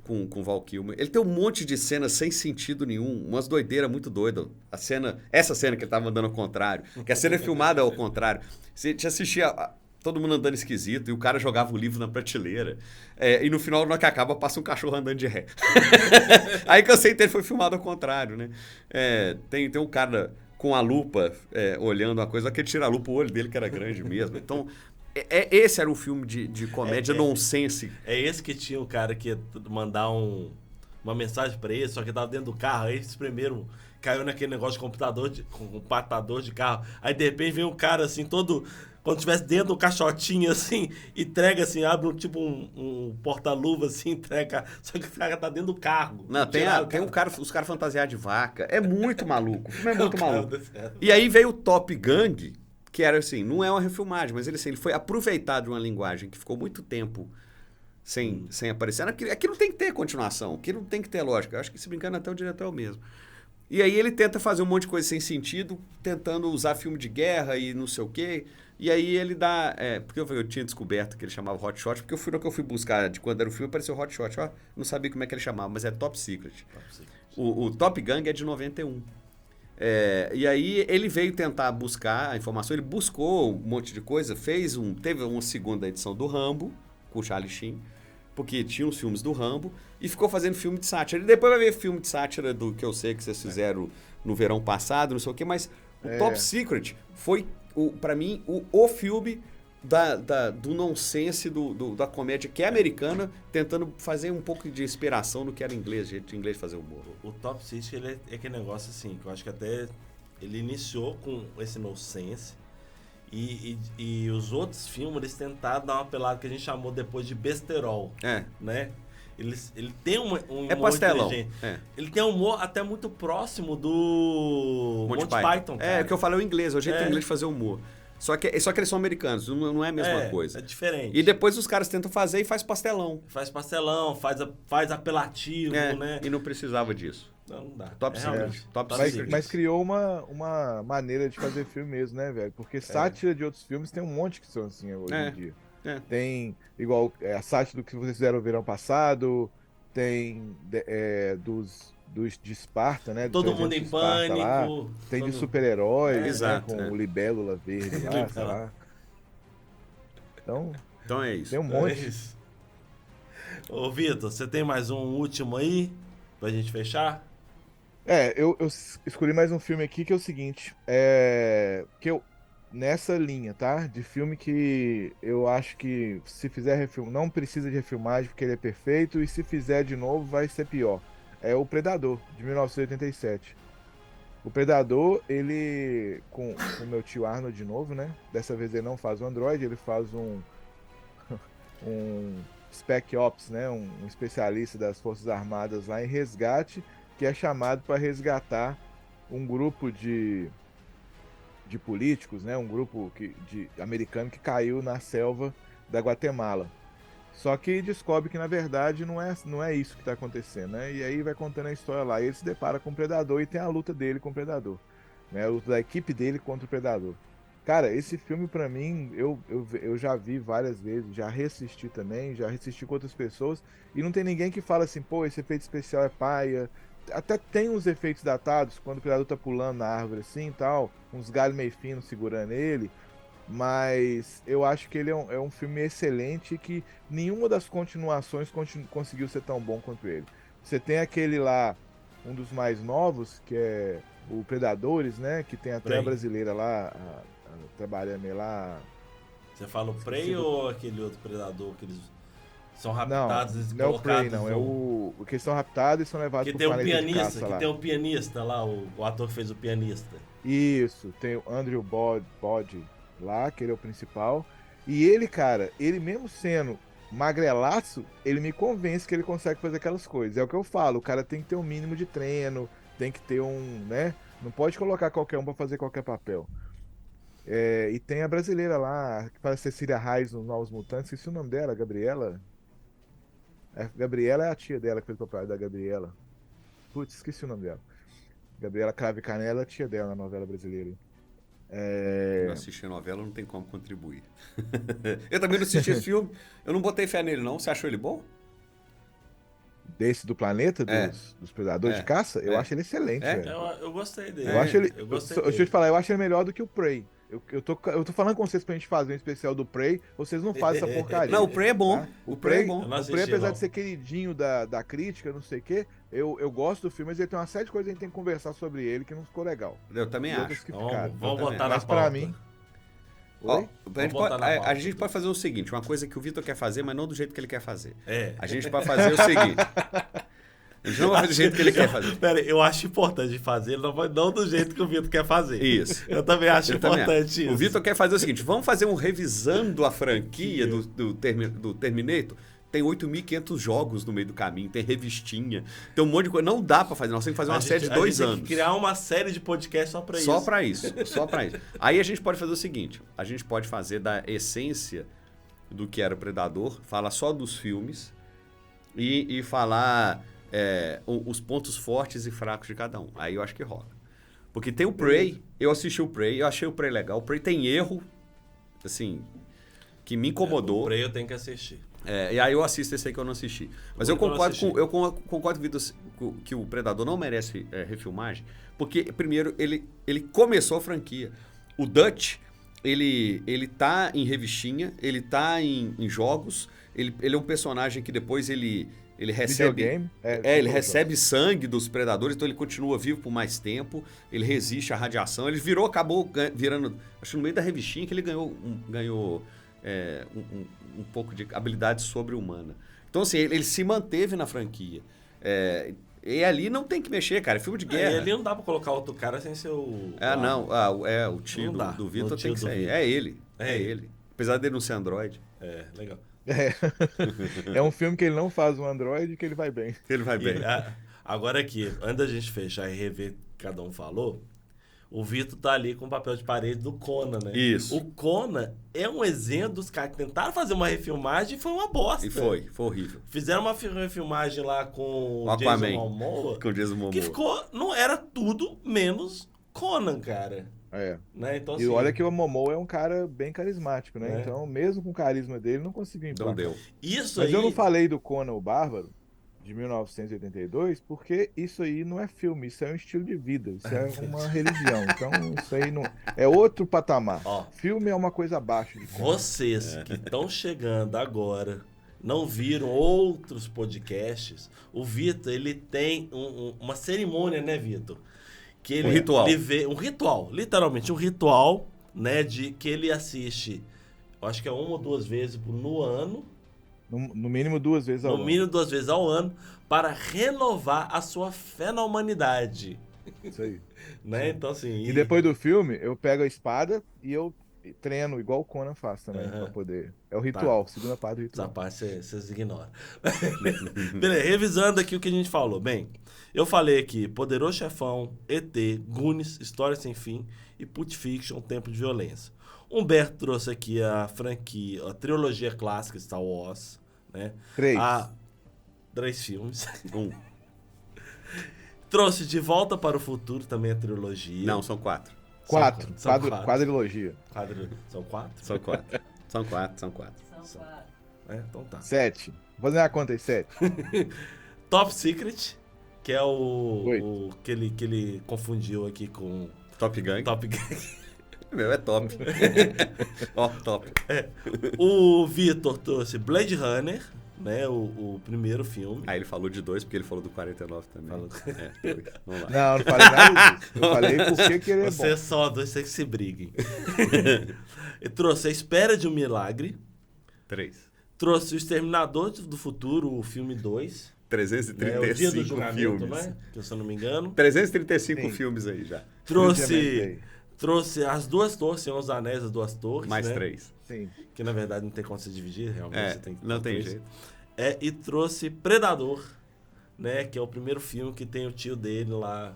S2: com o Val Kilmer. Ele tem um monte de cenas sem sentido nenhum, umas doideiras muito doidas. Essa cena que ele tava andando ao contrário, que a cena é filmada ao contrário. Você assistia todo mundo andando esquisito e o cara jogava o livro na prateleira. E no final, na hora que acaba, passa um cachorro andando de ré. Aí que eu sei que ele foi filmado ao contrário, né? Tem um cara com a lupa olhando uma coisa, que ele tira a lupa, o olho dele que era grande mesmo. Então, esse era um filme de comédia nonsense.
S1: É esse que tinha o cara que ia mandar uma mensagem pra ele, só que tava dentro do carro. Aí eles primeiro caiu naquele negócio de computador, com compactador de carro. Aí de repente vem um cara assim, todo... Quando estivesse dentro do caixotinho, assim, entrega assim, abre um porta-luva, assim, entrega. Só que o cara tá dentro do carro.
S2: Não, tem os caras fantasiados de vaca. É muito maluco. O filme é muito maluco.
S1: Certo.
S2: E aí veio o Top Gang, que era assim, não é uma refilmagem, mas ele foi aproveitado de uma linguagem que ficou muito tempo sem aparecer. Aquilo tem que ter continuação, aquilo tem que ter lógica. Eu acho que, se brincando, até o diretor é o mesmo. E aí ele tenta fazer um monte de coisa sem sentido, tentando usar filme de guerra e não sei o quê. E aí ele dá... porque eu tinha descoberto que ele chamava Hot Shot, porque no que eu fui buscar de quando era o filme, apareceu Hot Shot. Ó, não sabia como é que ele chamava, mas é Top Secret. O Top Gang é de 91. E aí ele veio tentar buscar a informação, ele buscou um monte de coisa, teve uma segunda edição do Rambo, com o Charlie Sheen, porque tinha os filmes do Rambo, e ficou fazendo filme de sátira. E depois vai ver filme de sátira do que eu sei que vocês fizeram no verão passado, não sei o quê, mas o Top Secret foi, pra mim, o filme do nonsense, da comédia que é americana, tentando fazer um pouco de inspiração no que era inglês, jeito de inglês fazer humor.
S1: O Top Secret, ele é aquele negócio assim, que eu acho que até ele iniciou com esse nonsense, e os outros filmes, eles tentaram dar uma pelada que a gente chamou depois de besterol, né? Ele tem um humor
S2: pastelão.
S1: inteligente. Ele tem um humor até muito próximo do Monty Python, cara.
S2: O que eu falei é o inglês, é o jeito inglês de fazer humor. Só que eles são americanos, não é a mesma coisa.
S1: É diferente.
S2: E depois os caras tentam fazer e faz pastelão.
S1: Faz pastelão, faz apelativo, né?
S2: E não precisava disso.
S1: Não dá.
S2: Top Secret.
S3: Mas criou uma maneira de fazer filme mesmo, né, velho? Porque sátira de outros filmes tem um monte que são assim hoje em dia. Tem, igual, a sátira do que vocês fizeram no verão passado, tem dos de Esparta, né?
S1: Todo mundo em pânico.
S3: Lá. Tem de super-heróis, né? Com
S2: o
S3: Libélula Verde lá, sei lá. Então
S2: é isso.
S3: Tem um monte.
S1: Ô, Vitor, você tem mais um último aí pra gente fechar?
S3: Eu escolhi mais um filme aqui que é o seguinte, que eu nessa linha, tá? De filme que eu acho que se fizer refilme, não precisa de refilmagem porque ele é perfeito, e se fizer de novo vai ser pior. É o Predador, de 1987. O Predador, ele, com o meu tio Arnold de novo, né? Dessa vez ele não faz o Android, ele faz um Spec Ops, né? Um especialista das Forças Armadas lá em resgate, que é chamado para resgatar um grupo de políticos, né? Um grupo americano que caiu na selva da Guatemala. Só que descobre que, na verdade, não é isso que está acontecendo, né? E aí vai contando a história lá. E ele se depara com o Predador e tem a luta dele com o Predador, né? A luta da equipe dele contra o Predador. Cara, esse filme, pra mim, eu já vi várias vezes, já reassisti também, já reassisti com outras pessoas, e não tem ninguém que fala assim, pô, esse efeito especial é paia. Até tem uns efeitos datados, quando o Predador tá pulando na árvore assim e tal, uns galhos meio finos segurando ele, mas eu acho que ele é um filme excelente e que nenhuma das continuações conseguiu ser tão bom quanto ele. Você tem aquele lá, um dos mais novos, que é o Predadores, né? Que tem até a brasileira lá, trabalhando lá.
S1: Você fala o Prey ou aquele outro Predador que eles são raptados?
S3: Não é o Prey, não. É o que eles são raptados e são levados
S1: pro planeta de caça lá. Que tem um pianista lá, o ator que fez o pianista.
S3: Isso, tem o Andrew Bode lá, que ele é o principal. E ele, cara, ele mesmo sendo magrelaço, ele me convence que ele consegue fazer aquelas coisas. É o que eu falo, o cara tem que ter um mínimo de treino, tem que ter né? Não pode colocar qualquer um pra fazer qualquer papel. E tem a brasileira lá, que parece Cecília Reis nos Novos Mutantes, esqueci o nome dela, Gabriela. Gabriela é a tia dela que fez o papel da Gabriela. Putz, esqueci o nome dela. Gabriela Cravo e Canela é a tia dela na novela brasileira.
S2: Não assisti a novela, não tem como contribuir. Eu também não assisti esse filme. Eu não botei fé nele, não. Você achou ele bom?
S3: Desse do planeta, dos predadores de caça, eu acho ele excelente, velho.
S1: Eu gostei dele.
S3: Eu acho ele.
S1: Eu gostei
S3: Deixa eu
S1: dele.
S3: te falar, eu acho ele melhor do que o Prey. Eu tô falando com vocês pra gente fazer um especial do Prey, vocês não fazem essa porcaria.
S2: Não, o Prey é bom.
S3: Tá?
S2: O Prey é bom.
S1: Eu não
S3: O
S1: assisti,
S3: Prey, apesar
S1: não.
S3: de ser queridinho da crítica, não sei o quê, eu gosto do filme, mas ele tem uma série de coisas que a gente tem que conversar sobre ele que não ficou legal.
S2: Eu também
S3: E outras
S2: acho.
S3: que
S1: Então,
S3: ficaram.
S1: vamos botar na
S3: Mas pra
S1: pauta.
S3: mim.
S2: Ó,
S3: Oi?
S1: botar na pauta.
S2: a gente pode fazer o seguinte, uma coisa que o Vitor quer fazer, mas não do jeito que ele quer fazer. A gente pode fazer o seguinte. A gente não vai fazer do jeito que ele quer fazer.
S1: Pera, eu acho importante fazer, não do jeito que o Vitor quer fazer.
S2: Isso.
S1: Eu também acho
S2: Eu também
S1: importante
S2: acho.
S1: isso.
S2: O Vitor quer fazer o seguinte, vamos fazer um revisando a franquia do Terminator. Tem 8.500 jogos no meio do caminho, tem revistinha, tem um monte de coisa. Não dá pra fazer, nós temos que fazer uma série de 2
S1: A
S2: anos.
S1: gente tem que criar uma série de podcasts só pra isso.
S2: Só pra isso, só pra isso. Aí a gente pode fazer o seguinte, a gente pode fazer da essência do que era o Predador, falar só dos filmes e falar os pontos fortes e fracos de cada um. Aí eu acho que rola. Porque tem o Prey, eu assisti o Prey, eu achei o Prey legal. O Prey tem erro, assim, que me incomodou.
S1: O Prey eu tenho que assistir.
S2: E aí eu assisto esse aí que eu não assisti. Mas eu concordo com o Vitor que o Predador não merece refilmagem, porque, primeiro, ele começou a franquia. O Dutch, ele tá em revistinha, ele tá em jogos, ele é um personagem que depois ele recebe...
S3: Videogame?
S2: ele recebe sangue dos predadores, então ele continua vivo por mais tempo, ele resiste à radiação, ele acabou virando... Acho que no meio da revistinha que ele ganhou um pouco de habilidade sobre-humana. Então, assim, ele se manteve na franquia. E ali não tem que mexer, cara. É filme de guerra.
S1: E ali não dá pra colocar outro cara sem ser o...
S2: O tio do Vitor tem que ser.
S1: Vitor.
S2: É ele. É ele. Apesar dele não ser androide.
S1: Legal.
S3: É um filme que ele não faz um androide que ele vai bem.
S2: Ele vai bem.
S1: Agora aqui, antes da gente fechar e rever o que cada um falou, o Vitor tá ali com o papel de parede do Conan, né?
S2: Isso.
S1: O Conan é um exemplo dos caras que tentaram fazer uma refilmagem e foi uma bosta.
S2: E foi horrível.
S1: Fizeram uma refilmagem lá com
S2: o Aquaman.
S1: Jason Momoa.
S2: Com o Jason Momoa.
S1: Que ficou... Não era tudo menos Conan, cara. Né? Então,
S3: E
S1: assim,
S3: olha que o Momoa é um cara bem carismático, né?
S1: É.
S3: Então, mesmo com o carisma dele, não conseguiu
S2: Não
S3: emplacar.
S2: deu.
S1: Isso
S3: Mas
S1: aí...
S3: eu não falei do Conan o Bárbaro, de 1982, porque isso aí não é filme, isso é um estilo de vida, isso é uma religião. Então, isso aí não é outro patamar.
S1: Ó.
S3: Filme é uma coisa abaixo de filme.
S1: Vocês que estão chegando agora, não viram outros podcasts, o Vitor, ele tem uma cerimônia, né, Vitor? Que ele,
S2: Um ritual.
S1: Ele vê, um ritual, literalmente um ritual, né, de que ele assiste, eu acho que é 1 ou 2 vezes no ano,
S3: No mínimo 2 vezes ao
S1: no
S3: ano.
S1: mínimo 2 vezes ao ano, para renovar a sua fé na humanidade.
S3: Isso aí.
S1: Né? Então, assim...
S3: E depois do filme, eu pego a espada e eu treino, igual o Conan faz também, pra poder... É o ritual, segunda parte do
S1: Essa
S3: ritual.
S1: parte vocês ignoram. Beleza, revisando aqui o que a gente falou. Bem, eu falei aqui Poderoso Chefão, ET, Goonies, História Sem Fim e Pulp Fiction, Tempo de Violência. Humberto trouxe aqui a franquia, a trilogia clássica Star Wars, né? 3 filmes. Trouxe De Volta para o Futuro, também a trilogia.
S2: Não, são 4.
S3: 4.
S1: São 4.
S3: Quadrilogia.
S1: São 4?
S2: São 4. São 4, são 4.
S1: Então tá.
S3: 7. Vou fazer uma conta aí, 7.
S1: Top Secret, que é
S3: Oito.
S1: que ele confundiu aqui com
S2: Top Gang.
S1: Top Gun.
S2: Meu, é top. Ó, top.
S1: O Vitor trouxe Blade Runner, né? O primeiro filme.
S2: Aí ele falou de 2, porque ele falou do 49 também.
S1: Falou.
S2: Vamos lá.
S3: Não falei nada disso. Eu falei por que ele é
S1: Você
S3: bom.
S1: é só 2, vocês que se briguem. Ele trouxe A Espera de um Milagre.
S2: 3.
S1: Trouxe O Exterminador do Futuro, o filme 2. O Dia do
S2: 335
S1: Julgamento,
S2: filmes.
S1: né? Que se eu não me engano.
S2: 335
S3: Sim.
S2: filmes aí já.
S1: Trouxe As Duas Torres, Senhor dos Anéis, As Duas Torres.
S2: Mais
S1: né?
S2: 3.
S3: Sim.
S1: Que na verdade não tem como se dividir, realmente. Você tem que
S2: não tem
S1: três.
S2: jeito.
S1: E trouxe Predador, né? Que é o primeiro filme que tem o tio dele lá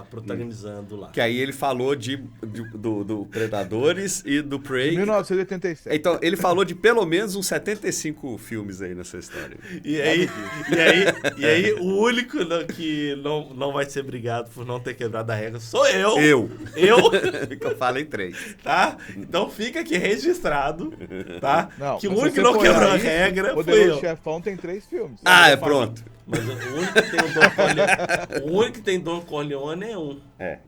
S1: protagonizando lá.
S2: Que aí ele falou do Predadores e do Prey.
S3: 1987.
S2: Então, ele falou de pelo menos uns 75 filmes aí nessa história.
S1: E aí o único que não vai ser brigado por não ter quebrado a regra sou eu.
S2: Eu?
S1: Que
S2: eu falei 3.
S1: Tá? Então fica aqui registrado, tá?
S3: Não,
S1: que o
S3: mas
S1: único
S3: se
S1: que não
S3: você for
S1: quebrou a
S3: olhar isso,
S1: regra foi
S3: Poderoso
S1: eu.
S3: Chefão tem 3 filmes.
S2: Pronto.
S1: Mas o único que tem o Don Corleone, o único que tem Don Corleone é um.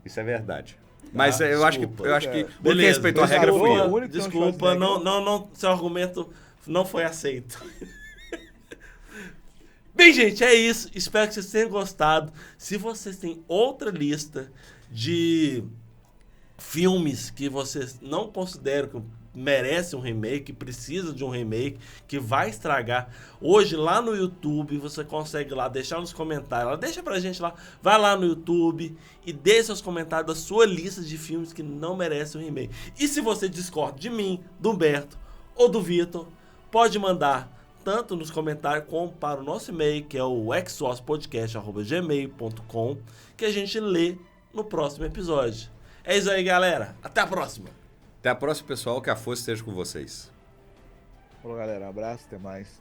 S2: Isso é verdade. Mas eu acho que o que
S1: Beleza,
S2: respeitou a regra fui eu.
S3: único que tem um
S1: Desculpa,
S3: Schwarzenegger.
S1: não, seu argumento não foi aceito. Bem, gente, é isso. Espero que vocês tenham gostado. Se vocês têm outra lista de filmes que vocês não consideram que merecem um remake, que precisa de um remake, que vai estragar, hoje lá no YouTube você consegue lá deixar nos comentários, deixa pra gente lá, vai lá no YouTube e deixe seus comentários da sua lista de filmes que não merecem um remake. E se você discorda de mim, do Humberto ou do Vitor, pode mandar tanto nos comentários como para o nosso e-mail, que é o xsospodcast@gmail.com, que a gente lê no próximo episódio. É isso aí, galera. Até a próxima.
S2: Até a próxima, pessoal. Que a força esteja com vocês.
S3: Falou, galera. Um abraço, até mais.